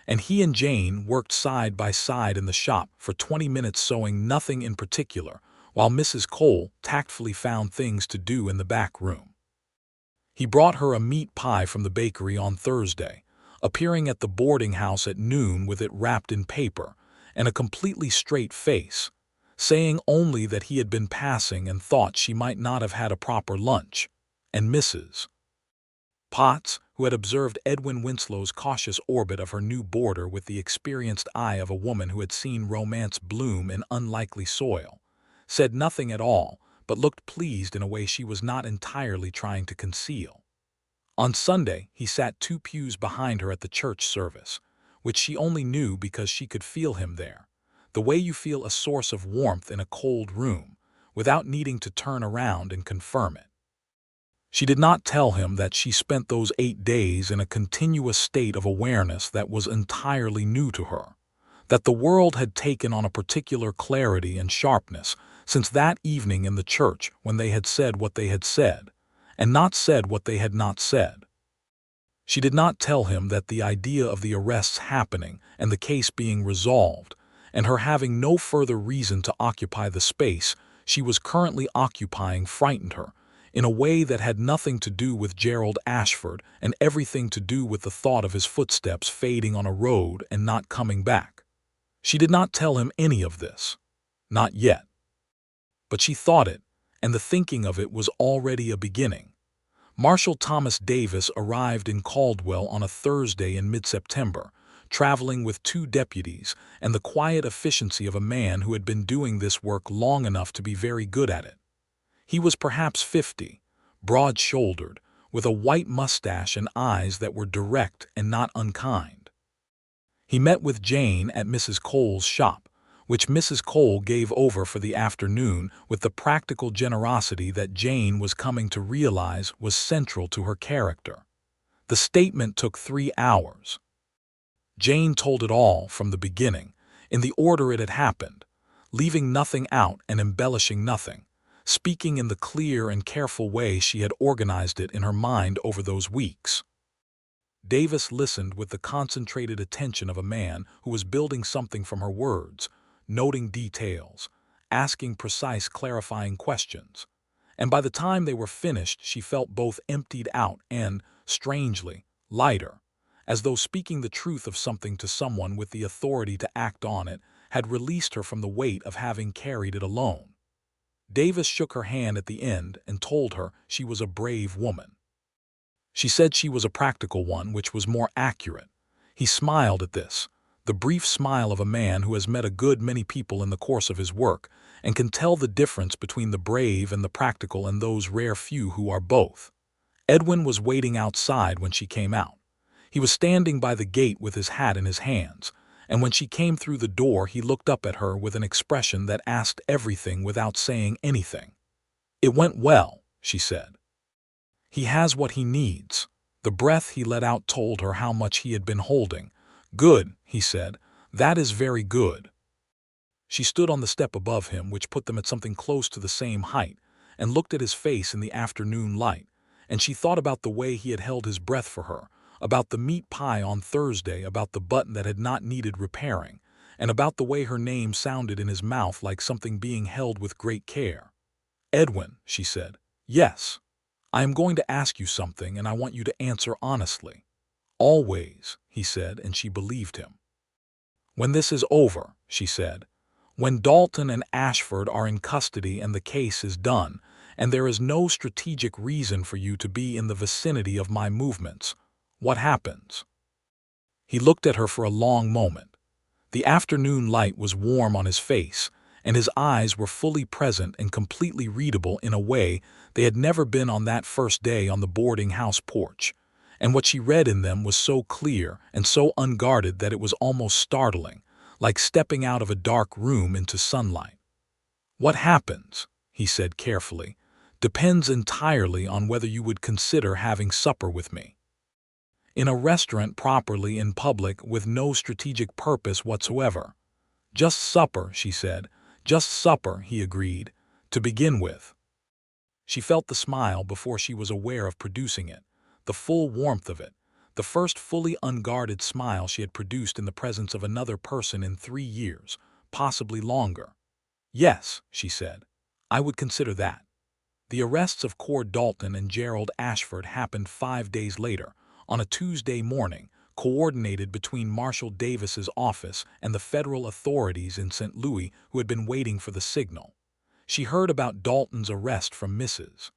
and he and Jane worked side by side in the shop for 20 minutes sewing nothing in particular, while Mrs. Cole tactfully found things to do in the back room. He brought her a meat pie from the bakery on Thursday, appearing at the boarding house at noon with it wrapped in paper, and a completely straight face, saying only that he had been passing and thought she might not have had a proper lunch, and Mrs. Potts, who had observed Edwin Winslow's cautious orbit of her new boarder with the experienced eye of a woman who had seen romance bloom in unlikely soil, said nothing at all, but looked pleased in a way she was not entirely trying to conceal. On Sunday, he sat 2 pews behind her at the church service, which she only knew because she could feel him there, the way you feel a source of warmth in a cold room, without needing to turn around and confirm it. She did not tell him that she spent those 8 days in a continuous state of awareness that was entirely new to her, that the world had taken on a particular clarity and sharpness since that evening in the church when they had said what they had said, and not said what they had not said. She did not tell him that the idea of the arrests happening and the case being resolved, and her having no further reason to occupy the space she was currently occupying, frightened her, in a way that had nothing to do with Gerald Ashford and everything to do with the thought of his footsteps fading on a road and not coming back. She did not tell him any of this. Not yet. But she thought it, and the thinking of it was already a beginning. Marshal Thomas Davis arrived in Caldwell on a Thursday in mid-September, traveling with 2 deputies and the quiet efficiency of a man who had been doing this work long enough to be very good at it. He was perhaps 50, broad-shouldered, with a white mustache and eyes that were direct and not unkind. He met with Jane at Mrs. Cole's shop, which Mrs. Cole gave over for the afternoon with the practical generosity that Jane was coming to realize was central to her character. The statement took 3 hours. Jane told it all from the beginning, in the order it had happened, leaving nothing out and embellishing nothing, speaking in the clear and careful way she had organized it in her mind over those weeks. Davis listened with the concentrated attention of a man who was building something from her words, noting details, asking precise clarifying questions. And by the time they were finished, she felt both emptied out and, strangely, lighter, as though speaking the truth of something to someone with the authority to act on it had released her from the weight of having carried it alone. Davis shook her hand at the end and told her she was a brave woman. She said she was a practical one, which was more accurate. He smiled at this, the brief smile of a man who has met a good many people in the course of his work and can tell the difference between the brave and the practical and those rare few who are both. Edwin was waiting outside when she came out. He was standing by the gate with his hat in his hands, and when she came through the door he looked up at her with an expression that asked everything without saying anything. "It went well," she said. "He has what he needs." The breath he let out told her how much he had been holding. "Good," he said. "That is very good." She stood on the step above him, which put them at something close to the same height, and looked at his face in the afternoon light, and she thought about the way he had held his breath for her, about the meat pie on Thursday, about the button that had not needed repairing, and about the way her name sounded in his mouth like something being held with great care. "Edwin," she said. "Yes. I am going to ask you something, and I want you to answer honestly." "Always," he said, and she believed him. "When this is over," she said, "when Dalton and Ashford are in custody and the case is done, and there is no strategic reason for you to be in the vicinity of my movements, what happens?" He looked at her for a long moment. The afternoon light was warm on his face, and his eyes were fully present and completely readable in a way they had never been on that first day on the boarding-house porch, and what she read in them was so clear and so unguarded that it was almost startling, like stepping out of a dark room into sunlight. "What happens," he said carefully, "depends entirely on whether you would consider having supper with me. In a restaurant, properly, in public, with no strategic purpose whatsoever." "Just supper," she said. "Just supper," he agreed, "to begin with." She felt the smile before she was aware of producing it, the full warmth of it, the first fully unguarded smile she had produced in the presence of another person in 3 years, possibly longer. "Yes," she said, "I would consider that." The arrests of Cord Dalton and Gerald Ashford happened 5 days later, on a Tuesday morning, coordinated between Marshal Davis's office and the federal authorities in St. Louis who had been waiting for the signal. She heard about Dalton's arrest from Mrs.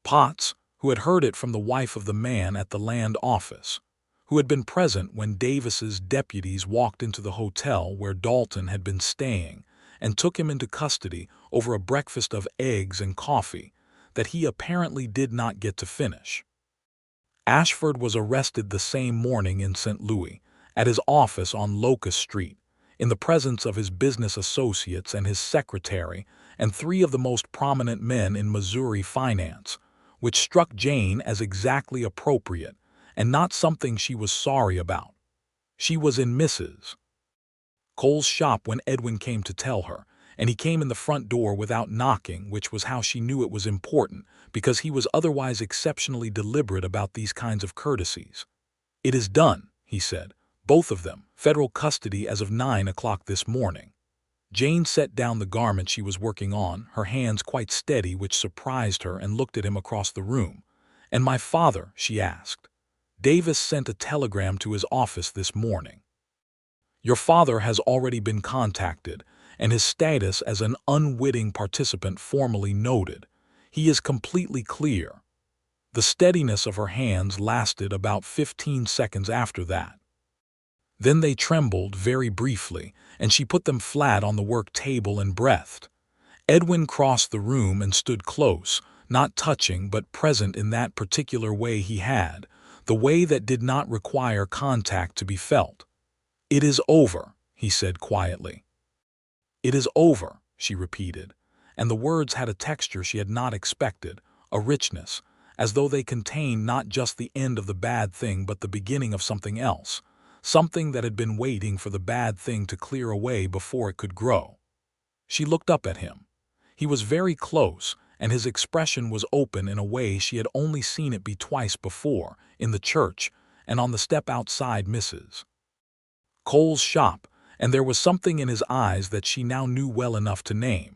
Potts, who had heard it from the wife of the man at the land office, who had been present when Davis's deputies walked into the hotel where Dalton had been staying and took him into custody over a breakfast of eggs and coffee that he apparently did not get to finish. Ashford was arrested the same morning in St. Louis, at his office on Locust Street, in the presence of his business associates and his secretary and 3 of the most prominent men in Missouri finance, which struck Jane as exactly appropriate and not something she was sorry about. She was in Mrs. Cole's shop when Edwin came to tell her, and he came in the front door without knocking, which was how she knew it was important, because he was otherwise exceptionally deliberate about these kinds of courtesies. "It is done," he said. "Both of them, federal custody as of 9 o'clock this morning." Jane set down the garment she was working on, her hands quite steady, which surprised her, and looked at him across the room. "And my father?" she asked. "Davis sent a telegram to his office this morning." "Your father has already been contacted, and his status as an unwitting participant formally noted. He is completely clear." The steadiness of her hands lasted about 15 seconds after that. Then they trembled very briefly, and she put them flat on the work table and breathed. Edwin crossed the room and stood close, not touching but present in that particular way he had, the way that did not require contact to be felt. "It is over," he said quietly. "It is over," she repeated, and the words had a texture she had not expected, a richness, as though they contained not just the end of the bad thing but the beginning of something else, something that had been waiting for the bad thing to clear away before it could grow. She looked up at him. He was very close, and his expression was open in a way she had only seen it be twice before, in the church and on the step outside Mrs. Cole's shop, and there was something in his eyes that she now knew well enough to name.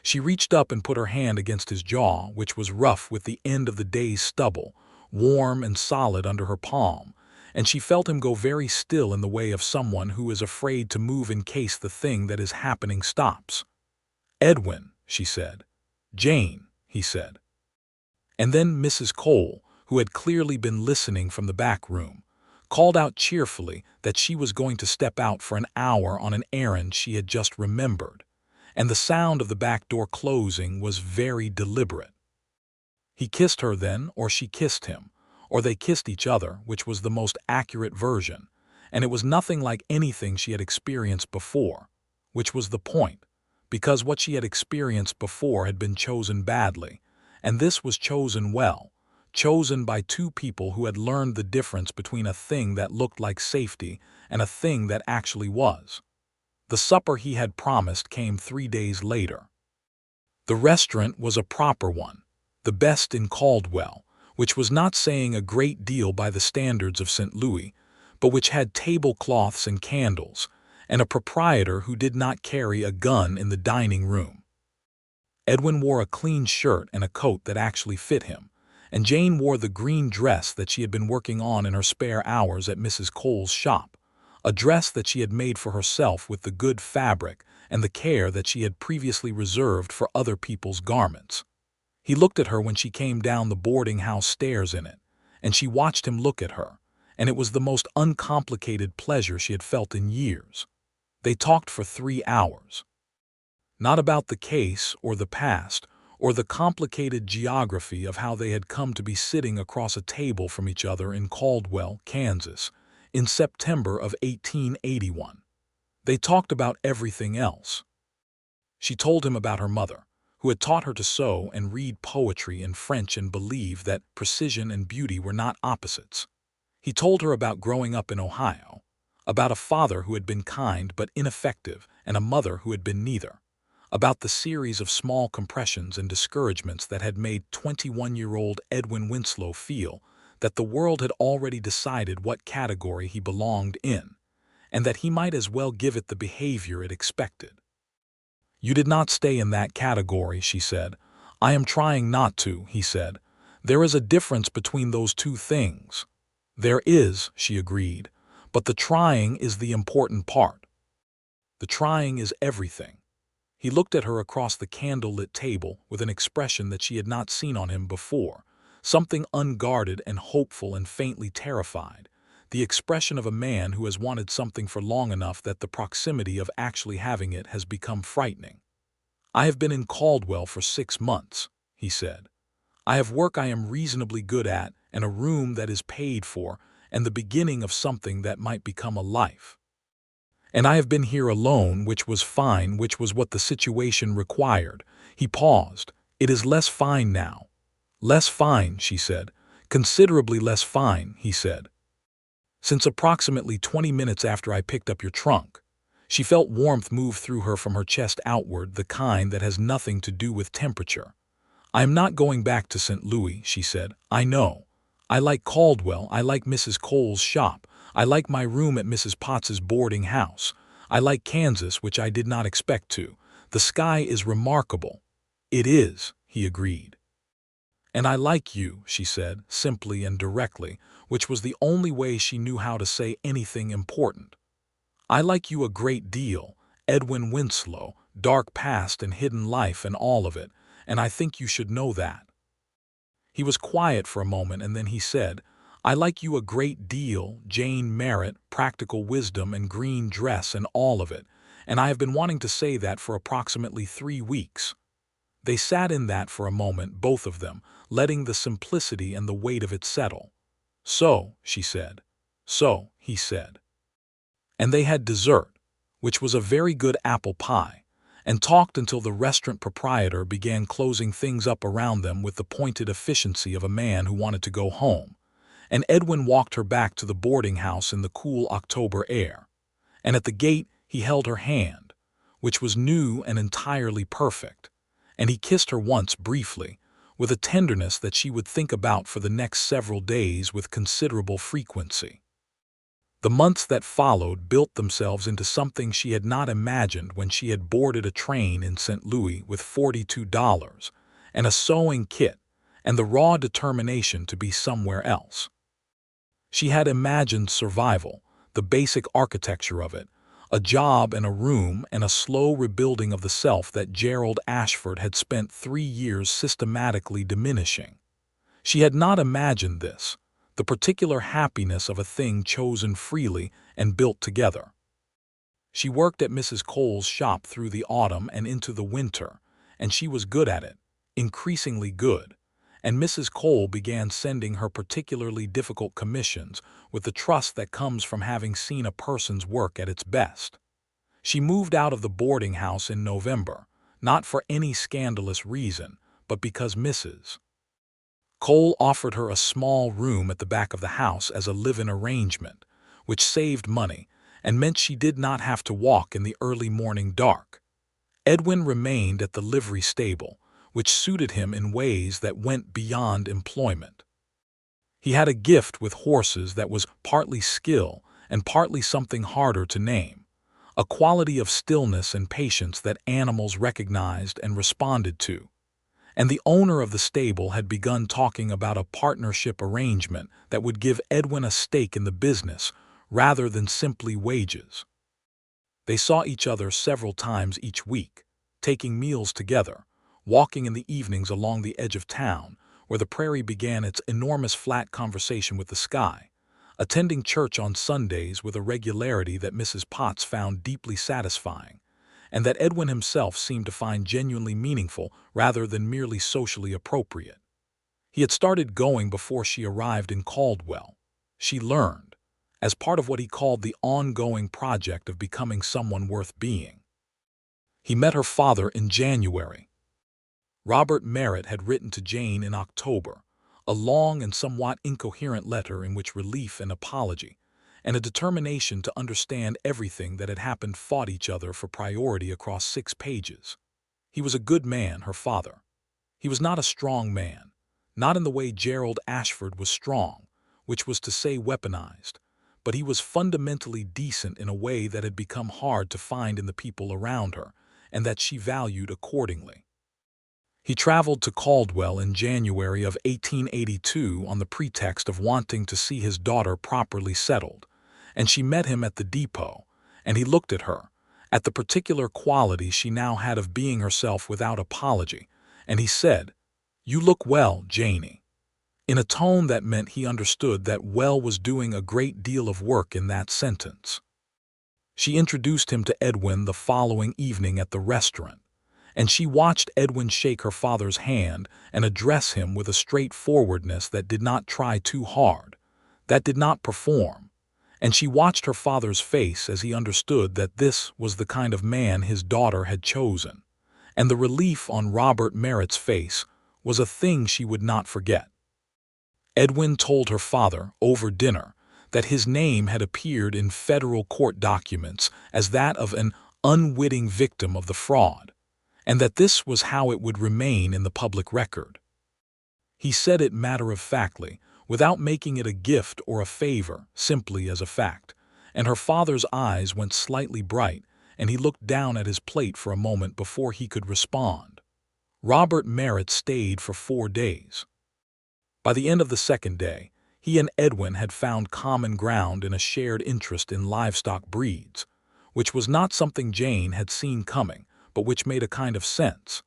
She reached up and put her hand against his jaw, which was rough with the end of the day's stubble, warm and solid under her palm, and she felt him go very still in the way of someone who is afraid to move in case the thing that is happening stops. "Edwin," she said. "Jane," he said. And then Mrs. Cole, who had clearly been listening from the back room, called out cheerfully that she was going to step out for an hour on an errand she had just remembered, and the sound of the back door closing was very deliberate. He kissed her then, or she kissed him, or they kissed each other, which was the most accurate version, and it was nothing like anything she had experienced before, which was the point, because what she had experienced before had been chosen badly, and this was chosen well, chosen by two people who had learned the difference between a thing that looked like safety and a thing that actually was. The supper he had promised came 3 days later. The restaurant was a proper one, the best in Caldwell, which was not saying a great deal by the standards of St. Louis, but which had tablecloths and candles, and a proprietor who did not carry a gun in the dining room. Edwin wore a clean shirt and a coat that actually fit him, and Jane wore the green dress that she had been working on in her spare hours at Mrs. Cole's shop, a dress that she had made for herself with the good fabric and the care that she had previously reserved for other people's garments. He looked at her when she came down the boarding house stairs in it, and she watched him look at her, and it was the most uncomplicated pleasure she had felt in years. They talked for 3 hours. Not about the case or the past or the complicated geography of how they had come to be sitting across a table from each other in Caldwell, Kansas, in September of 1881. They talked about everything else. She told him about her mother, who had taught her to sew and read poetry in French and believed that precision and beauty were not opposites. He told her about growing up in Ohio, about a father who had been kind but ineffective and a mother who had been neither, about the series of small compressions and discouragements that had made 21-year-old Edwin Winslow feel that the world had already decided what category he belonged in, and that he might as well give it the behavior it expected. "You did not stay in that category," she said. "I am trying not to," he said. "There is a difference between those two things." "There is," she agreed, "but the trying is the important part. The trying is everything." He looked at her across the candle-lit table with an expression that she had not seen on him before, something unguarded and hopeful and faintly terrified, the expression of a man who has wanted something for long enough that the proximity of actually having it has become frightening. "I have been in Caldwell for 6 months," he said. "I have work I am reasonably good at and a room that is paid for and the beginning of something that might become a life. And I have been here alone, which was fine, which was what the situation required." He paused. "It is less fine now." "Less fine," she said. "Considerably less fine," he said. "Since approximately 20 minutes after I picked up your trunk." She felt warmth move through her from her chest outward, the kind that has nothing to do with temperature. "I am not going back to St. Louis," she said. "I know. I like Caldwell, I like Mrs. Cole's shop, I like my room at Mrs. Potts's boarding house. I like Kansas, which I did not expect to. The sky is remarkable." "It is," he agreed. "And I like you," she said, simply and directly, which was the only way she knew how to say anything important. "I like you a great deal, Edwin Winslow, dark past and hidden life and all of it, and I think you should know that." He was quiet for a moment and then he said, "I like you a great deal, Jane Merritt, practical wisdom and green dress and all of it, and I have been wanting to say that for approximately 3 weeks." They sat in that for a moment, both of them, letting the simplicity and the weight of it settle. "So," she said. "So," he said. And they had dessert, which was a very good apple pie, and talked until the restaurant proprietor began closing things up around them with the pointed efficiency of a man who wanted to go home, and Edwin walked her back to the boarding house in the cool October air. And at the gate he held her hand, which was new and entirely perfect, and he kissed her once briefly, with a tenderness that she would think about for the next several days with considerable frequency. The months that followed built themselves into something she had not imagined when she had boarded a train in St. Louis with $42 and a sewing kit and the raw determination to be somewhere else. She had imagined survival, the basic architecture of it, a job and a room and a slow rebuilding of the self that Gerald Ashford had spent 3 years systematically diminishing. She had not imagined this, the particular happiness of a thing chosen freely and built together. She worked at Mrs. Cole's shop through the autumn and into the winter, and she was good at it, increasingly good, and Mrs. Cole began sending her particularly difficult commissions with the trust that comes from having seen a person's work at its best. She moved out of the boarding house in November, not for any scandalous reason, but because Mrs. Cole offered her a small room at the back of the house as a live-in arrangement, which saved money and meant she did not have to walk in the early morning dark. Edwin remained at the livery stable, which suited him in ways that went beyond employment. He had a gift with horses that was partly skill and partly something harder to name, a quality of stillness and patience that animals recognized and responded to. And the owner of the stable had begun talking about a partnership arrangement that would give Edwin a stake in the business rather than simply wages. They saw each other several times each week, taking meals together, walking in the evenings along the edge of town, where the prairie began its enormous flat conversation with the sky, attending church on Sundays with a regularity that Mrs. Potts found deeply satisfying, and that Edwin himself seemed to find genuinely meaningful rather than merely socially appropriate. He had started going before she arrived in Caldwell. She learned, as part of what he called the ongoing project of becoming someone worth being. He met her father in January. Robert Merritt had written to Jane in October, a long and somewhat incoherent letter in which relief and apology, and a determination to understand everything that had happened fought each other for priority across 6 pages. He was a good man, her father. He was not a strong man, not in the way Gerald Ashford was strong, which was to say weaponized, but he was fundamentally decent in a way that had become hard to find in the people around her, and that she valued accordingly. He traveled to Caldwell in January of 1882 on the pretext of wanting to see his daughter properly settled, and she met him at the depot, and he looked at her, at the particular quality she now had of being herself without apology, and he said, "You look well, Janie," in a tone that meant he understood that well was doing a great deal of work in that sentence. She introduced him to Edwin the following evening at the restaurant, and she watched Edwin shake her father's hand and address him with a straightforwardness that did not try too hard, that did not perform, and she watched her father's face as he understood that this was the kind of man his daughter had chosen, and the relief on Robert Merritt's face was a thing she would not forget. Edwin told her father, over dinner, that his name had appeared in federal court documents as that of an unwitting victim of the fraud, and that this was how it would remain in the public record. He said it matter-of-factly, without making it a gift or a favor, simply as a fact, and her father's eyes went slightly bright, and he looked down at his plate for a moment before he could respond. Robert Merritt stayed for 4 days. By the end of the second day, he and Edwin had found common ground in a shared interest in livestock breeds, which was not something Jane had seen coming, but which made a kind of sense.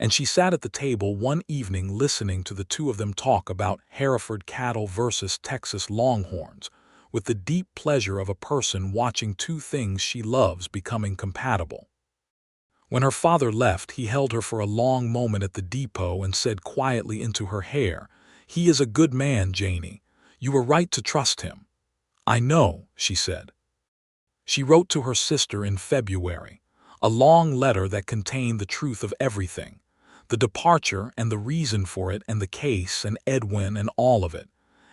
and she sat at the table one evening listening to the two of them talk about Hereford cattle versus Texas longhorns, with the deep pleasure of a person watching two things she loves becoming compatible. When her father left, he held her for a long moment at the depot and said quietly into her hair, "He is a good man, Janie. You were right to trust him." "I know," she said. She wrote to her sister in February, a long letter that contained the truth of everything, the departure and the reason for it and the case and Edwin and all of it,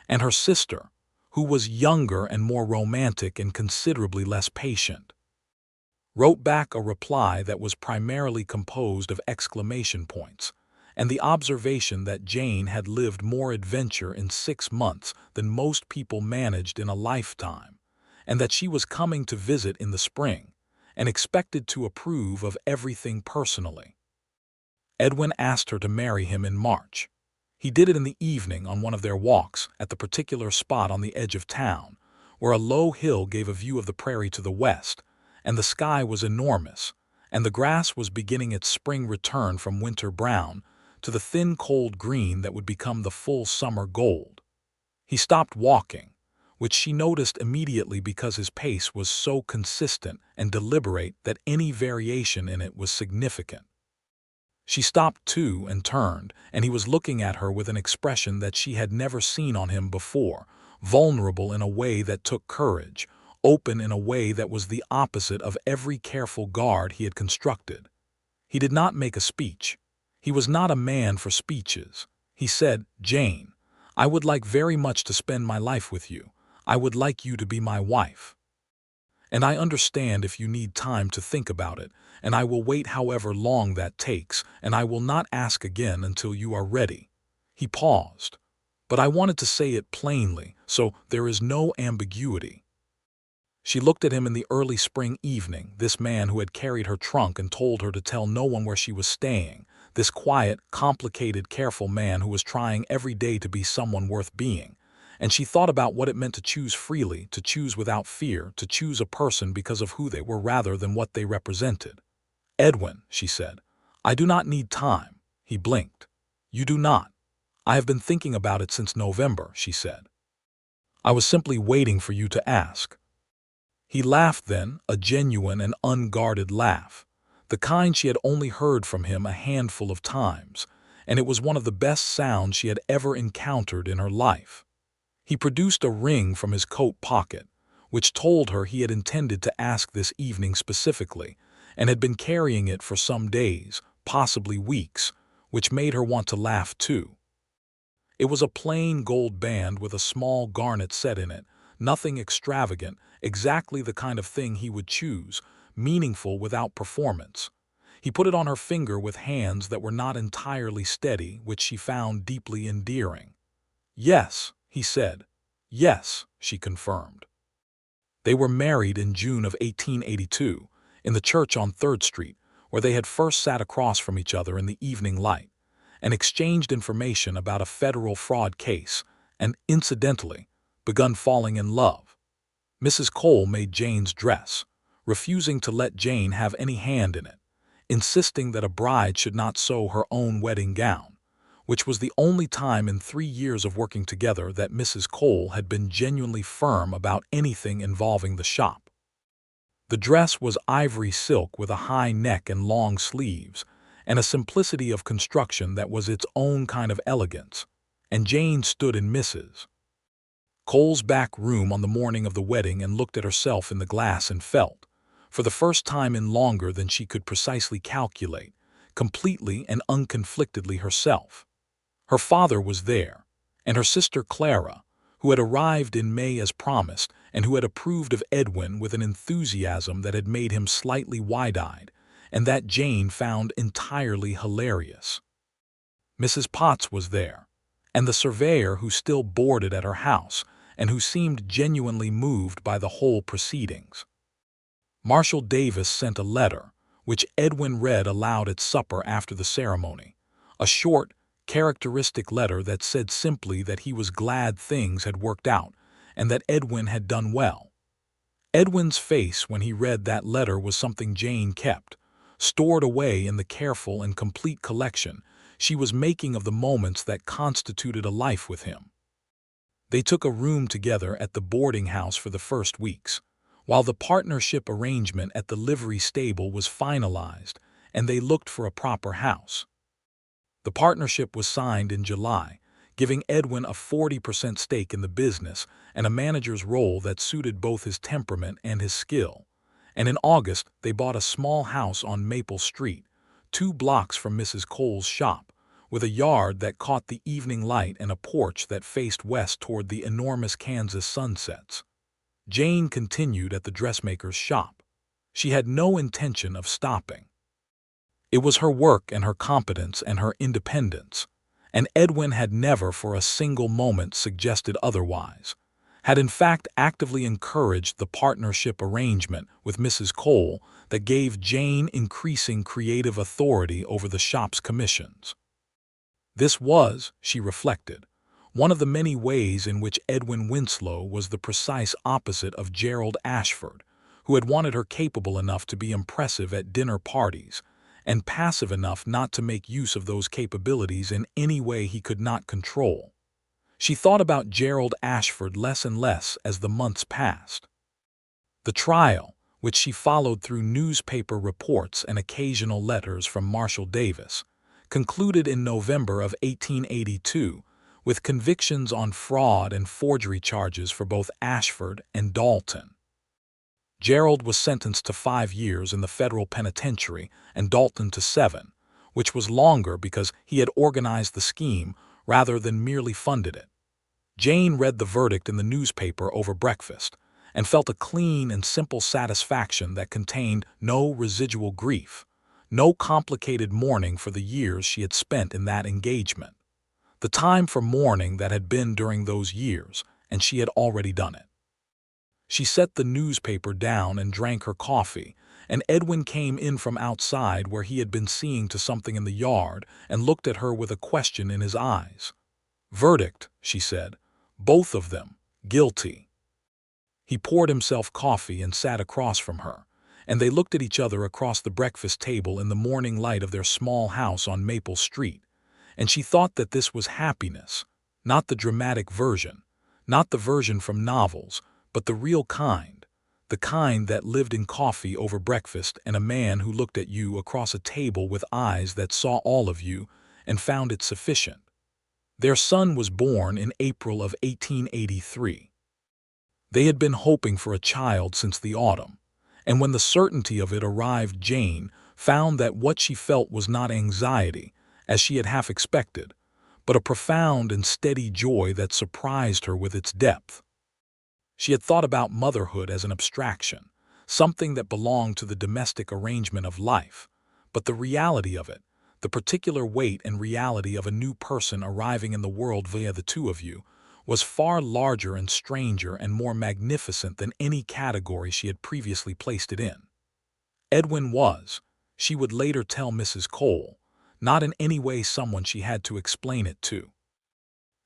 and her sister, who was younger and more romantic and considerably less patient, wrote back a reply that was primarily composed of exclamation points and the observation that Jane had lived more adventure in 6 months than most people managed in a lifetime, and that she was coming to visit in the spring and expected to approve of everything personally. Edwin asked her to marry him in March. He did it in the evening on one of their walks at the particular spot on the edge of town, where a low hill gave a view of the prairie to the west, and the sky was enormous, and the grass was beginning its spring return from winter brown to the thin cold green that would become the full summer gold. He stopped walking, which she noticed immediately because his pace was so consistent and deliberate that any variation in it was significant. She stopped too and turned, and he was looking at her with an expression that she had never seen on him before, vulnerable in a way that took courage, open in a way that was the opposite of every careful guard he had constructed. He did not make a speech. He was not a man for speeches. He said, "Jane, I would like very much to spend my life with you. I would like you to be my wife. And I understand if you need time to think about it, and I will wait however long that takes, and I will not ask again until you are ready." He paused. "But I wanted to say it plainly, so there is no ambiguity." She looked at him in the early spring evening, this man who had carried her trunk and told her to tell no one where she was staying, this quiet, complicated, careful man who was trying every day to be someone worth being. And she thought about what it meant to choose freely, to choose without fear, to choose a person because of who they were rather than what they represented. "Edwin," she said, "I do not need time." He blinked. "You do not." "I have been thinking about it since November," she said. "I was simply waiting for you to ask." He laughed then, a genuine and unguarded laugh, the kind she had only heard from him a handful of times, and it was one of the best sounds she had ever encountered in her life. He produced a ring from his coat pocket, which told her he had intended to ask this evening specifically, and had been carrying it for some days, possibly weeks, which made her want to laugh too. It was a plain gold band with a small garnet set in it, nothing extravagant, exactly the kind of thing he would choose, meaningful without performance. He put it on her finger with hands that were not entirely steady, which she found deeply endearing. "Yes," he said. "Yes," she confirmed. They were married in June of 1882, in the church on 3rd Street, where they had first sat across from each other in the evening light, and exchanged information about a federal fraud case, and, incidentally, begun falling in love. Mrs. Cole made Jane's dress, refusing to let Jane have any hand in it, insisting that a bride should not sew her own wedding gown, which was the only time in 3 years of working together that Mrs. Cole had been genuinely firm about anything involving the shop. The dress was ivory silk with a high neck and long sleeves, and a simplicity of construction that was its own kind of elegance, and Jane stood in Mrs. Cole's back room on the morning of the wedding and looked at herself in the glass and felt, for the first time in longer than she could precisely calculate, completely and unconflictedly herself. Her father was there, and her sister Clara, who had arrived in May as promised and who had approved of Edwin with an enthusiasm that had made him slightly wide-eyed, and that Jane found entirely hilarious. Mrs. Potts was there, and the surveyor who still boarded at her house and who seemed genuinely moved by the whole proceedings. Marshall Davis sent a letter, which Edwin read aloud at supper after the ceremony, a short, characteristic letter that said simply that he was glad things had worked out and that Edwin had done well. Edwin's face when he read that letter was something Jane kept, stored away in the careful and complete collection she was making of the moments that constituted a life with him. They took a room together at the boarding house for the first weeks, while the partnership arrangement at the livery stable was finalized and they looked for a proper house. The partnership was signed in July, giving Edwin a 40% stake in the business and a manager's role that suited both his temperament and his skill. And in August, they bought a small house on Maple Street, 2 blocks from Mrs. Cole's shop, with a yard that caught the evening light and a porch that faced west toward the enormous Kansas sunsets. Jane continued at the dressmaker's shop. She had no intention of stopping. It was her work and her competence and her independence, and Edwin had never for a single moment suggested otherwise, had in fact actively encouraged the partnership arrangement with Mrs. Cole that gave Jane increasing creative authority over the shop's commissions. This was, she reflected, one of the many ways in which Edwin Winslow was the precise opposite of Gerald Ashford, who had wanted her capable enough to be impressive at dinner parties, and passive enough not to make use of those capabilities in any way he could not control. She thought about Gerald Ashford less and less as the months passed. The trial, which she followed through newspaper reports and occasional letters from Marshall Davis, concluded in November of 1882 with convictions on fraud and forgery charges for both Ashford and Dalton. Gerald was sentenced to 5 years in the federal penitentiary and Dalton to 7, which was longer because he had organized the scheme rather than merely funded it. Jane read the verdict in the newspaper over breakfast and felt a clean and simple satisfaction that contained no residual grief, no complicated mourning for the years she had spent in that engagement. The time for mourning that had been during those years, and she had already done it. She set the newspaper down and drank her coffee, and Edwin came in from outside where he had been seeing to something in the yard and looked at her with a question in his eyes. "Verdict," she said. "Both of them. Guilty." He poured himself coffee and sat across from her, and they looked at each other across the breakfast table in the morning light of their small house on Maple Street, and she thought that this was happiness, not the dramatic version, not the version from novels, but the real kind, the kind that lived in coffee over breakfast and a man who looked at you across a table with eyes that saw all of you and found it sufficient. Their son was born in April of 1883. They had been hoping for a child since the autumn, and when the certainty of it arrived, Jane found that what she felt was not anxiety, as she had half expected, but a profound and steady joy that surprised her with its depth. She had thought about motherhood as an abstraction, something that belonged to the domestic arrangement of life, but the reality of it, the particular weight and reality of a new person arriving in the world via the two of you, was far larger and stranger and more magnificent than any category she had previously placed it in. Edwin was, she would later tell Mrs. Cole, not in any way someone she had to explain it to.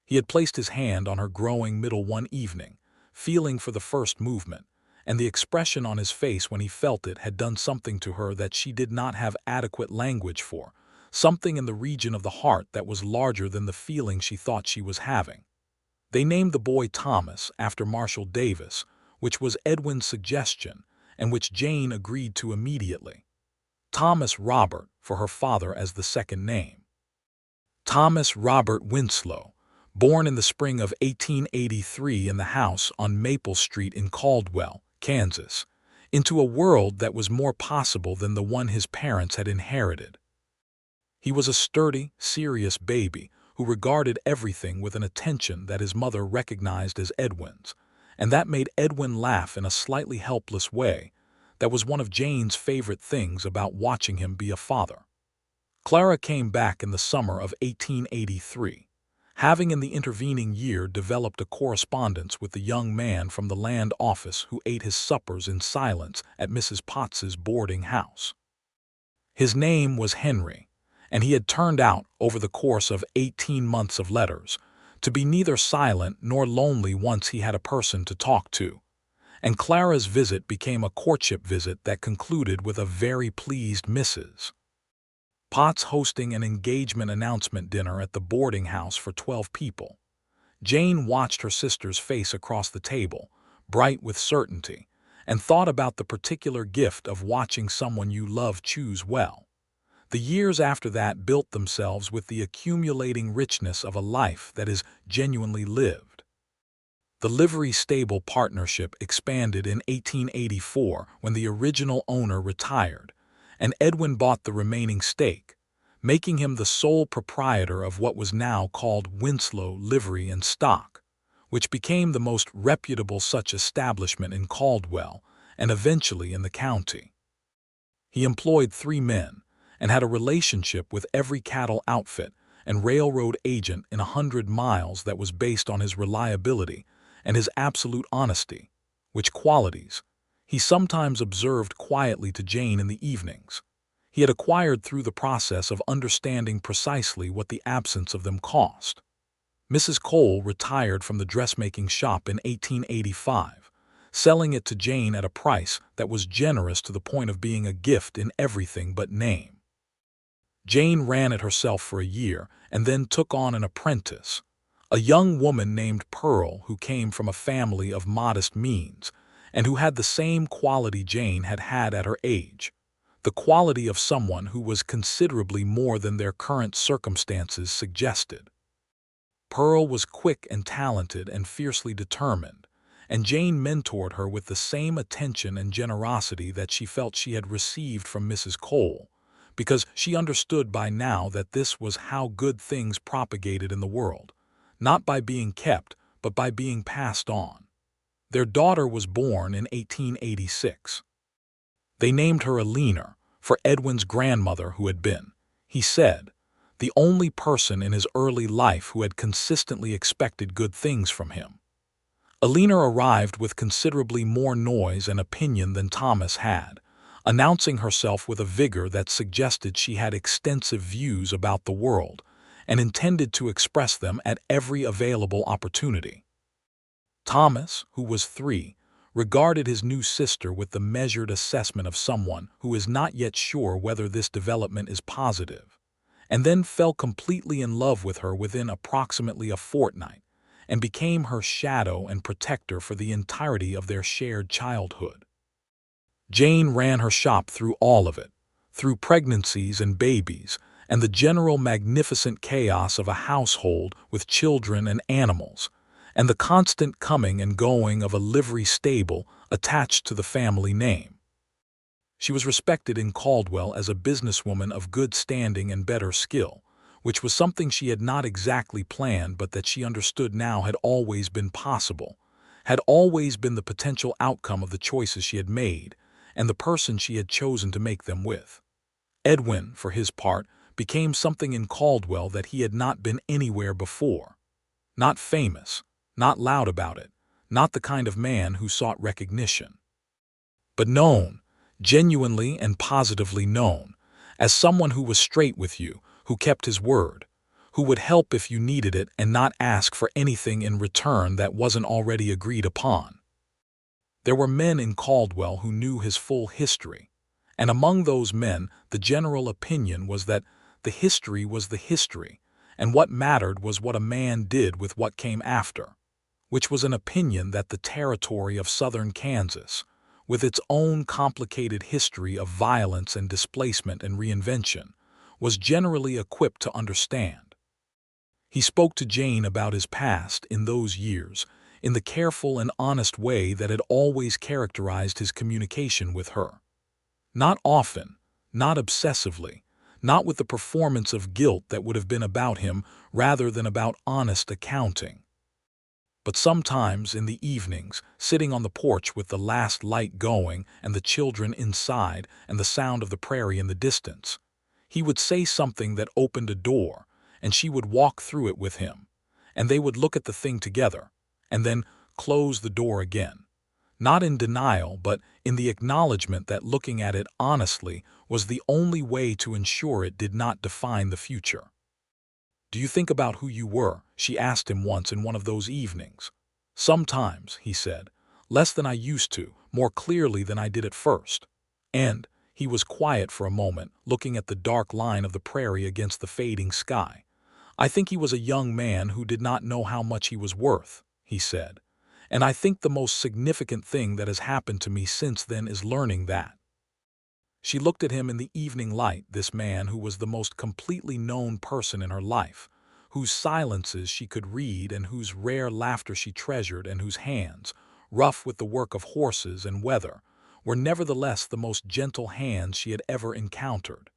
He had placed his hand on her growing middle one evening, feeling for the first movement, and the expression on his face when he felt it had done something to her that she did not have adequate language for, something in the region of the heart that was larger than the feeling she thought she was having. They named the boy Thomas after Marshall Davis, which was Edwin's suggestion and which Jane agreed to immediately. Thomas Robert for her father as the second name. Thomas Robert Winslow, born in the spring of 1883 in the house on Maple Street in Caldwell, Kansas, into a world that was more possible than the one his parents had inherited. He was a sturdy, serious baby who regarded everything with an attention that his mother recognized as Edwin's, and that made Edwin laugh in a slightly helpless way that was one of Jane's favorite things about watching him be a father. Clara came back in the summer of 1883, having in the intervening year developed a correspondence with the young man from the land office who ate his suppers in silence at Mrs. Potts's boarding house. His name was Henry, and he had turned out, over the course of 18 months of letters, to be neither silent nor lonely once he had a person to talk to, and Clara's visit became a courtship visit that concluded with a very pleased Mrs. Potts hosting an engagement announcement dinner at the boarding house for 12 people. Jane watched her sister's face across the table, bright with certainty, and thought about the particular gift of watching someone you love choose well. The years after that built themselves with the accumulating richness of a life that is genuinely lived. The livery stable partnership expanded in 1884 when the original owner retired, and Edwin bought the remaining stake, making him the sole proprietor of what was now called Winslow Livery and Stock, which became the most reputable such establishment in Caldwell and eventually in the county. He employed 3 men and had a relationship with every cattle outfit and railroad agent in 100 miles that was based on his reliability and his absolute honesty, which qualities he sometimes observed quietly to Jane in the evenings. He had acquired through the process of understanding precisely what the absence of them cost. Mrs. Cole retired from the dressmaking shop in 1885, selling it to Jane at a price that was generous to the point of being a gift in everything but name. Jane ran it herself for a year and then took on an apprentice, a young woman named Pearl who came from a family of modest means and who had the same quality Jane had had at her age, the quality of someone who was considerably more than their current circumstances suggested. Pearl was quick and talented and fiercely determined, and Jane mentored her with the same attention and generosity that she felt she had received from Mrs. Cole, because she understood by now that this was how good things propagated in the world, not by being kept, but by being passed on. Their daughter was born in 1886. They named her Eleanor, for Edwin's grandmother who had been, he said, the only person in his early life who had consistently expected good things from him. Eleanor arrived with considerably more noise and opinion than Thomas had, announcing herself with a vigor that suggested she had extensive views about the world and intended to express them at every available opportunity. Thomas, who was 3, regarded his new sister with the measured assessment of someone who is not yet sure whether this development is positive, and then fell completely in love with her within approximately a fortnight and became her shadow and protector for the entirety of their shared childhood. Jane ran her shop through all of it, through pregnancies and babies, and the general magnificent chaos of a household with children and animals, and the constant coming and going of a livery stable attached to the family name. She was respected in Caldwell as a businesswoman of good standing and better skill, which was something she had not exactly planned but that she understood now had always been possible, had always been the potential outcome of the choices she had made and the person she had chosen to make them with. Edwin, for his part, became something in Caldwell that he had not been anywhere before. Not famous, not loud about it, not the kind of man who sought recognition, but known, genuinely and positively known, as someone who was straight with you, who kept his word, who would help if you needed it and not ask for anything in return that wasn't already agreed upon. There were men in Caldwell who knew his full history, and among those men the general opinion was that the history was the history, and what mattered was what a man did with what came after, which was an opinion that the territory of southern Kansas, with its own complicated history of violence and displacement and reinvention, was generally equipped to understand. He spoke to Jane about his past in those years in the careful and honest way that had always characterized his communication with her. Not often, not obsessively, not with the performance of guilt that would have been about him rather than about honest accounting. But sometimes in the evenings, sitting on the porch with the last light going and the children inside and the sound of the prairie in the distance, he would say something that opened a door, and she would walk through it with him, and they would look at the thing together, and then close the door again, not in denial but in the acknowledgement that looking at it honestly was the only way to ensure it did not define the future. "Do you think about who you were?" she asked him once in one of those evenings. "Sometimes," he said, less than I used to, more clearly than I did at first. And he was quiet for a moment, looking at the dark line of the prairie against the fading sky. I think he was a young man who did not know how much he was worth, he said. And I think the most significant thing that has happened to me since then is learning that. She looked at him in the evening light, this man who was the most completely known person in her life, whose silences she could read and whose rare laughter she treasured and whose hands, rough with the work of horses and weather, were nevertheless the most gentle hands she had ever encountered.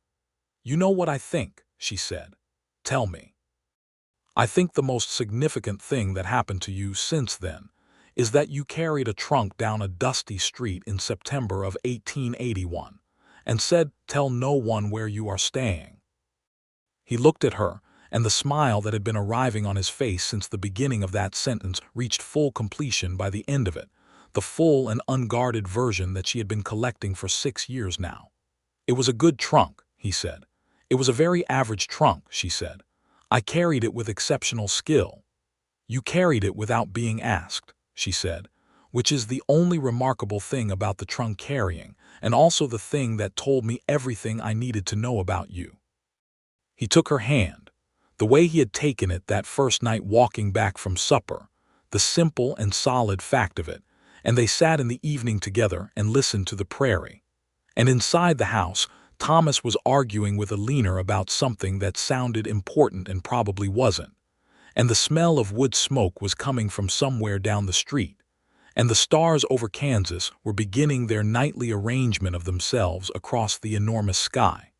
"You know what I think," she said. "Tell me." "I think the most significant thing that happened to you since then is that you carried a trunk down a dusty street in September of 1881 and said, 'Tell no one where you are staying.'" He looked at her, and the smile that had been arriving on his face since the beginning of that sentence reached full completion by the end of it, the full and unguarded version that she had been collecting for 6 years now. "It was a good trunk," he said. "It was a very average trunk," she said. "I carried it with exceptional skill." "You carried it without being asked," she said, "which is the only remarkable thing about the trunk carrying, and also the thing that told me everything I needed to know about you." He took her hand, the way he had taken it that first night walking back from supper, the simple and solid fact of it, and they sat in the evening together and listened to the prairie. And inside the house, Thomas was arguing with Alina about something that sounded important and probably wasn't, and the smell of wood smoke was coming from somewhere down the street, and the stars over Kansas were beginning their nightly arrangement of themselves across the enormous sky.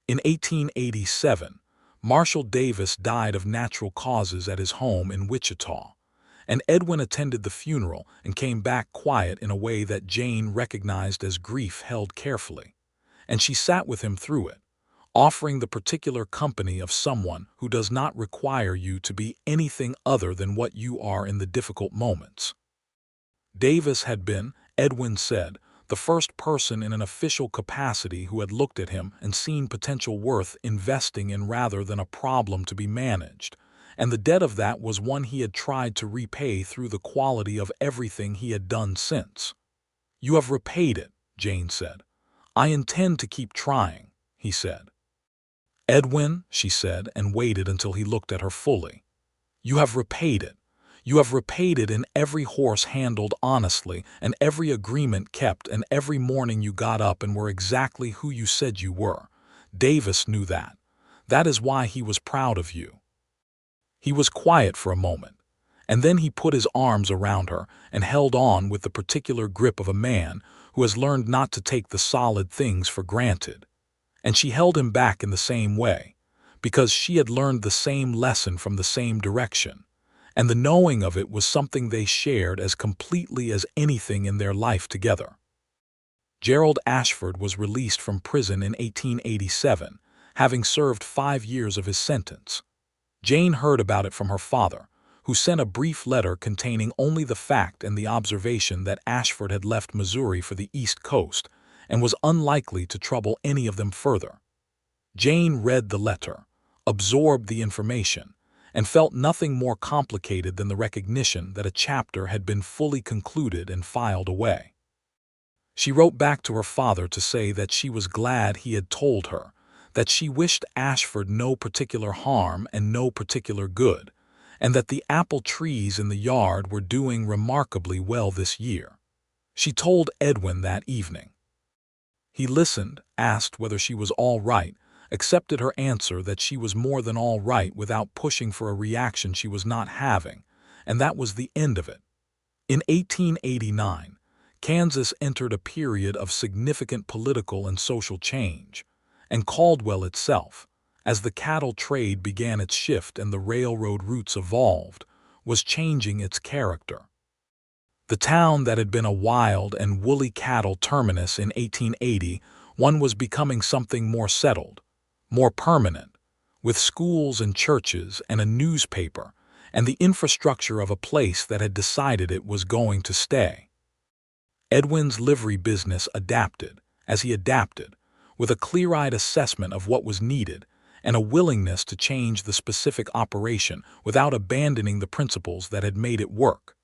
In 1887, Marshall Davis died of natural causes at his home in Wichita, and Edwin attended the funeral and came back quiet in a way that Jane recognized as grief held carefully, and she sat with him through it, offering the particular company of someone who does not require you to be anything other than what you are in the difficult moments. Davis had been, Edwin said, the first person in an official capacity who had looked at him and seen potential worth investing in rather than a problem to be managed, and the debt of that was one he had tried to repay through the quality of everything he had done since. "You have repaid it," Jane said. "I intend to keep trying," he said. "Edwin," she said, and waited until he looked at her fully. "You have repaid it. You have repaid it in every horse handled honestly and every agreement kept and every morning you got up and were exactly who you said you were. Davis knew that. That is why he was proud of you." He was quiet for a moment, and then he put his arms around her and held on with the particular grip of a man who has learned not to take the solid things for granted. And she held him back in the same way, because she had learned the same lesson from the same direction, and the knowing of it was something they shared as completely as anything in their life together. Gerald Ashford was released from prison in 1887, having served 5 years of his sentence. Jane heard about it from her father, who sent a brief letter containing only the fact and the observation that Ashford had left Missouri for the East Coast and was unlikely to trouble any of them further. Jane read the letter, absorbed the information, and felt nothing more complicated than the recognition that a chapter had been fully concluded and filed away. She wrote back to her father to say that she was glad he had told her, that she wished Ashford no particular harm and no particular good, and that the apple trees in the yard were doing remarkably well this year. She told Edwin that evening. He listened, asked whether she was all right, accepted her answer that she was more than all right without pushing for a reaction she was not having, and that was the end of it. In 1889, Kansas entered a period of significant political and social change, and Caldwell itself, as the cattle trade began its shift and the railroad routes evolved, was changing its character. The town that had been a wild and woolly cattle terminus in 1880 was becoming something more settled, more permanent, with schools and churches and a newspaper and the infrastructure of a place that had decided it was going to stay. Edwin's livery business adapted, as he adapted, with a clear-eyed assessment of what was needed and a willingness to change the specific operation without abandoning the principles that had made it work.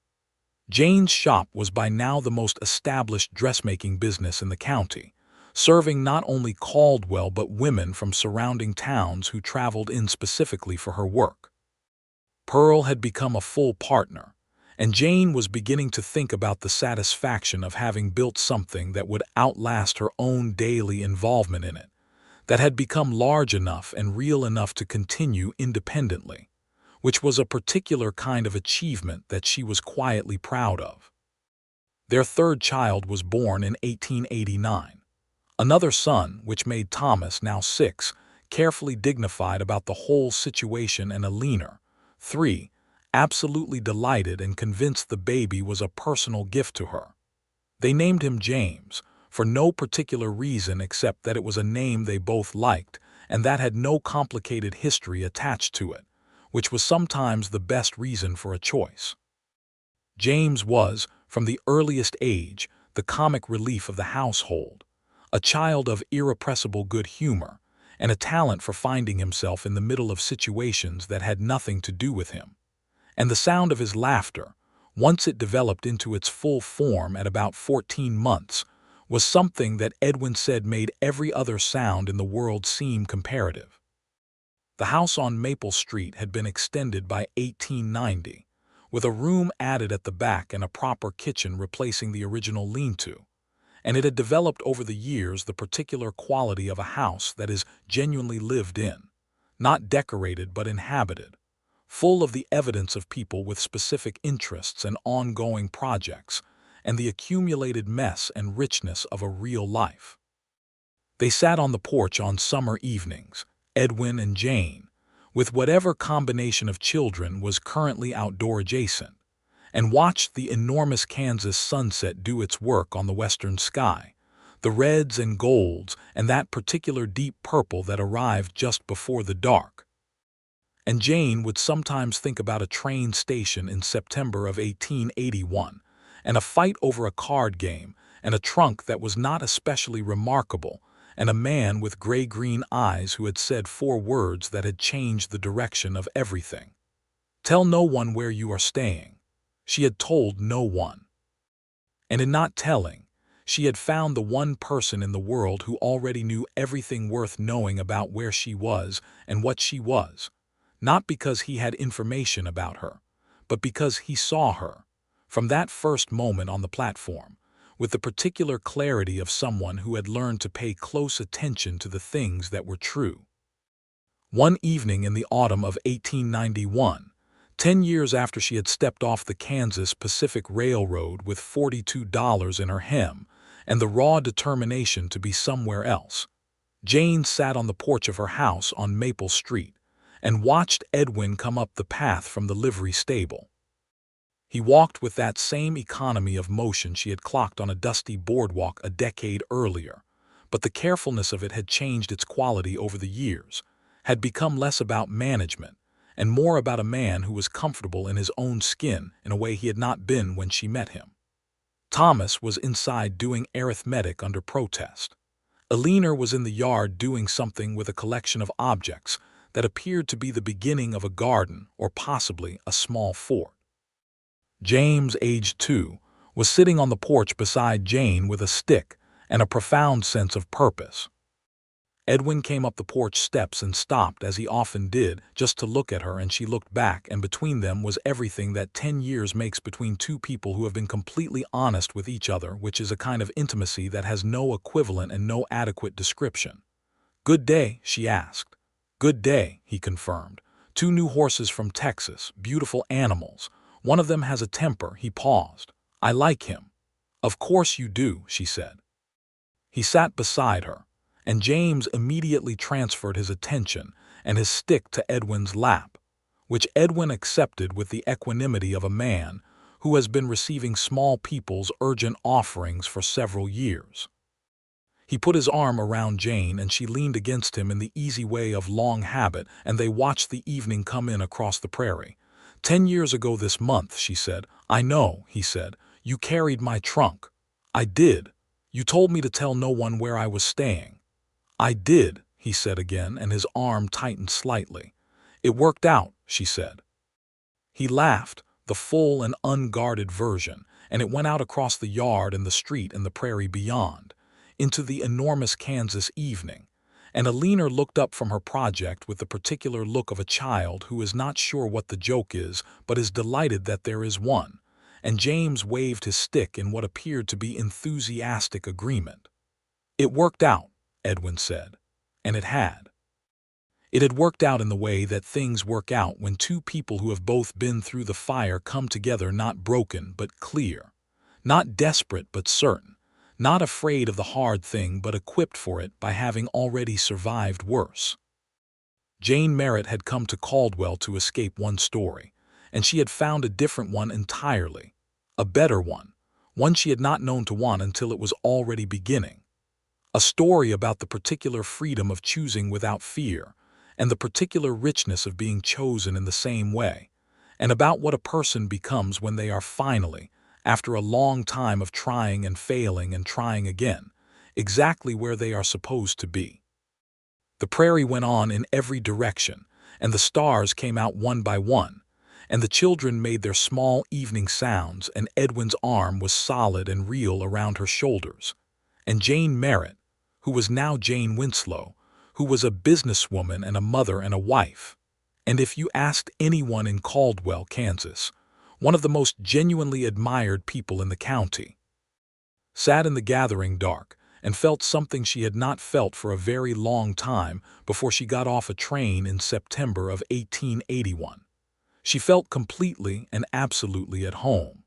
Jane's shop was by now the most established dressmaking business in the county, serving not only Caldwell but women from surrounding towns who traveled in specifically for her work. Pearl had become a full partner, and Jane was beginning to think about the satisfaction of having built something that would outlast her own daily involvement in it, that had become large enough and real enough to continue independently, which was a particular kind of achievement that she was quietly proud of. Their third child was born in 1889. Another son, which made Thomas, now 6, carefully dignified about the whole situation, and Alina, 3, absolutely delighted and convinced the baby was a personal gift to her. They named him James, for no particular reason except that it was a name they both liked and that had no complicated history attached to it, which was sometimes the best reason for a choice. James was, from the earliest age, the comic relief of the household, a child of irrepressible good humor, and a talent for finding himself in the middle of situations that had nothing to do with him. And the sound of his laughter, once it developed into its full form at about 14 months, was something that Edwin said made every other sound in the world seem comparative. The house on Maple Street had been extended by 1890, with a room added at the back and a proper kitchen replacing the original lean-to, and it had developed over the years the particular quality of a house that is genuinely lived in, not decorated but inhabited, full of the evidence of people with specific interests and ongoing projects, and the accumulated mess and richness of a real life. They sat on the porch on summer evenings, Edwin and Jane, with whatever combination of children was currently outdoor adjacent, and watched the enormous Kansas sunset do its work on the western sky, the reds and golds and that particular deep purple that arrived just before the dark. And Jane would sometimes think about a train station in September of 1881, and a fight over a card game, and a trunk that was not especially remarkable, and a man with gray-green eyes who had said 4 words that had changed the direction of everything. "Tell no one where you are staying." She had told no one. And in not telling, she had found the one person in the world who already knew everything worth knowing about where she was and what she was, not because he had information about her, but because he saw her, from that first moment on the platform, with the particular clarity of someone who had learned to pay close attention to the things that were true. One evening in the autumn of 1891, 10 years after she had stepped off the Kansas Pacific Railroad with $42 in her hem and the raw determination to be somewhere else, Jane sat on the porch of her house on Maple Street and watched Edwin come up the path from the livery stable. He walked with that same economy of motion she had clocked on a dusty boardwalk a decade earlier, but the carefulness of it had changed its quality over the years, had become less about management and more about a man who was comfortable in his own skin in a way he had not been when she met him. Thomas was inside doing arithmetic under protest. Alina was in the yard doing something with a collection of objects that appeared to be the beginning of a garden or possibly a small fort. James, aged 2, was sitting on the porch beside Jane with a stick and a profound sense of purpose. Edwin came up the porch steps and stopped, as he often did, just to look at her, and she looked back, and between them was everything that 10 years makes between two people who have been completely honest with each other, which is a kind of intimacy that has no equivalent and no adequate description. "Good day," she asked. "Good day," he confirmed. "2 new horses from Texas, beautiful animals. One of them has a temper." He paused. "I like him." "Of course you do," she said. He sat beside her, and James immediately transferred his attention and his stick to Edwin's lap, which Edwin accepted with the equanimity of a man who has been receiving small people's urgent offerings for several years. He put his arm around Jane, and she leaned against him in the easy way of long habit, and they watched the evening come in across the prairie. 10 years ago this month," she said. "I know," he said. "You carried my trunk." "I did. You told me to tell no one where I was staying." "I did," he said again, and his arm tightened slightly. "It worked out," she said. He laughed, the full and unguarded version, and it went out across the yard and the street and the prairie beyond, into the enormous Kansas evening. And Alina looked up from her project with the particular look of a child who is not sure what the joke is, but is delighted that there is one. And James waved his stick in what appeared to be enthusiastic agreement. "It worked out," Edwin said. And it had. It had worked out in the way that things work out when two people who have both been through the fire come together, not broken but clear, not desperate but certain, not afraid of the hard thing but equipped for it by having already survived worse. Jane Merritt had come to Caldwell to escape one story, and she had found a different one entirely, a better one she had not known to want until it was already beginning. A story about the particular freedom of choosing without fear, and the particular richness of being chosen in the same way, and about what a person becomes when they are finally, after a long time of trying and failing and trying again, exactly where they are supposed to be. The prairie went on in every direction, and the stars came out one by one, and the children made their small evening sounds, and Edwin's arm was solid and real around her shoulders. And Jane Merritt, who was now Jane Winslow, who was a businesswoman and a mother and a wife, and if you asked anyone in Caldwell, Kansas, one of the most genuinely admired people in the county, sat in the gathering dark and felt something she had not felt for a very long time before she got off a train in September of 1881. She felt completely and absolutely at home.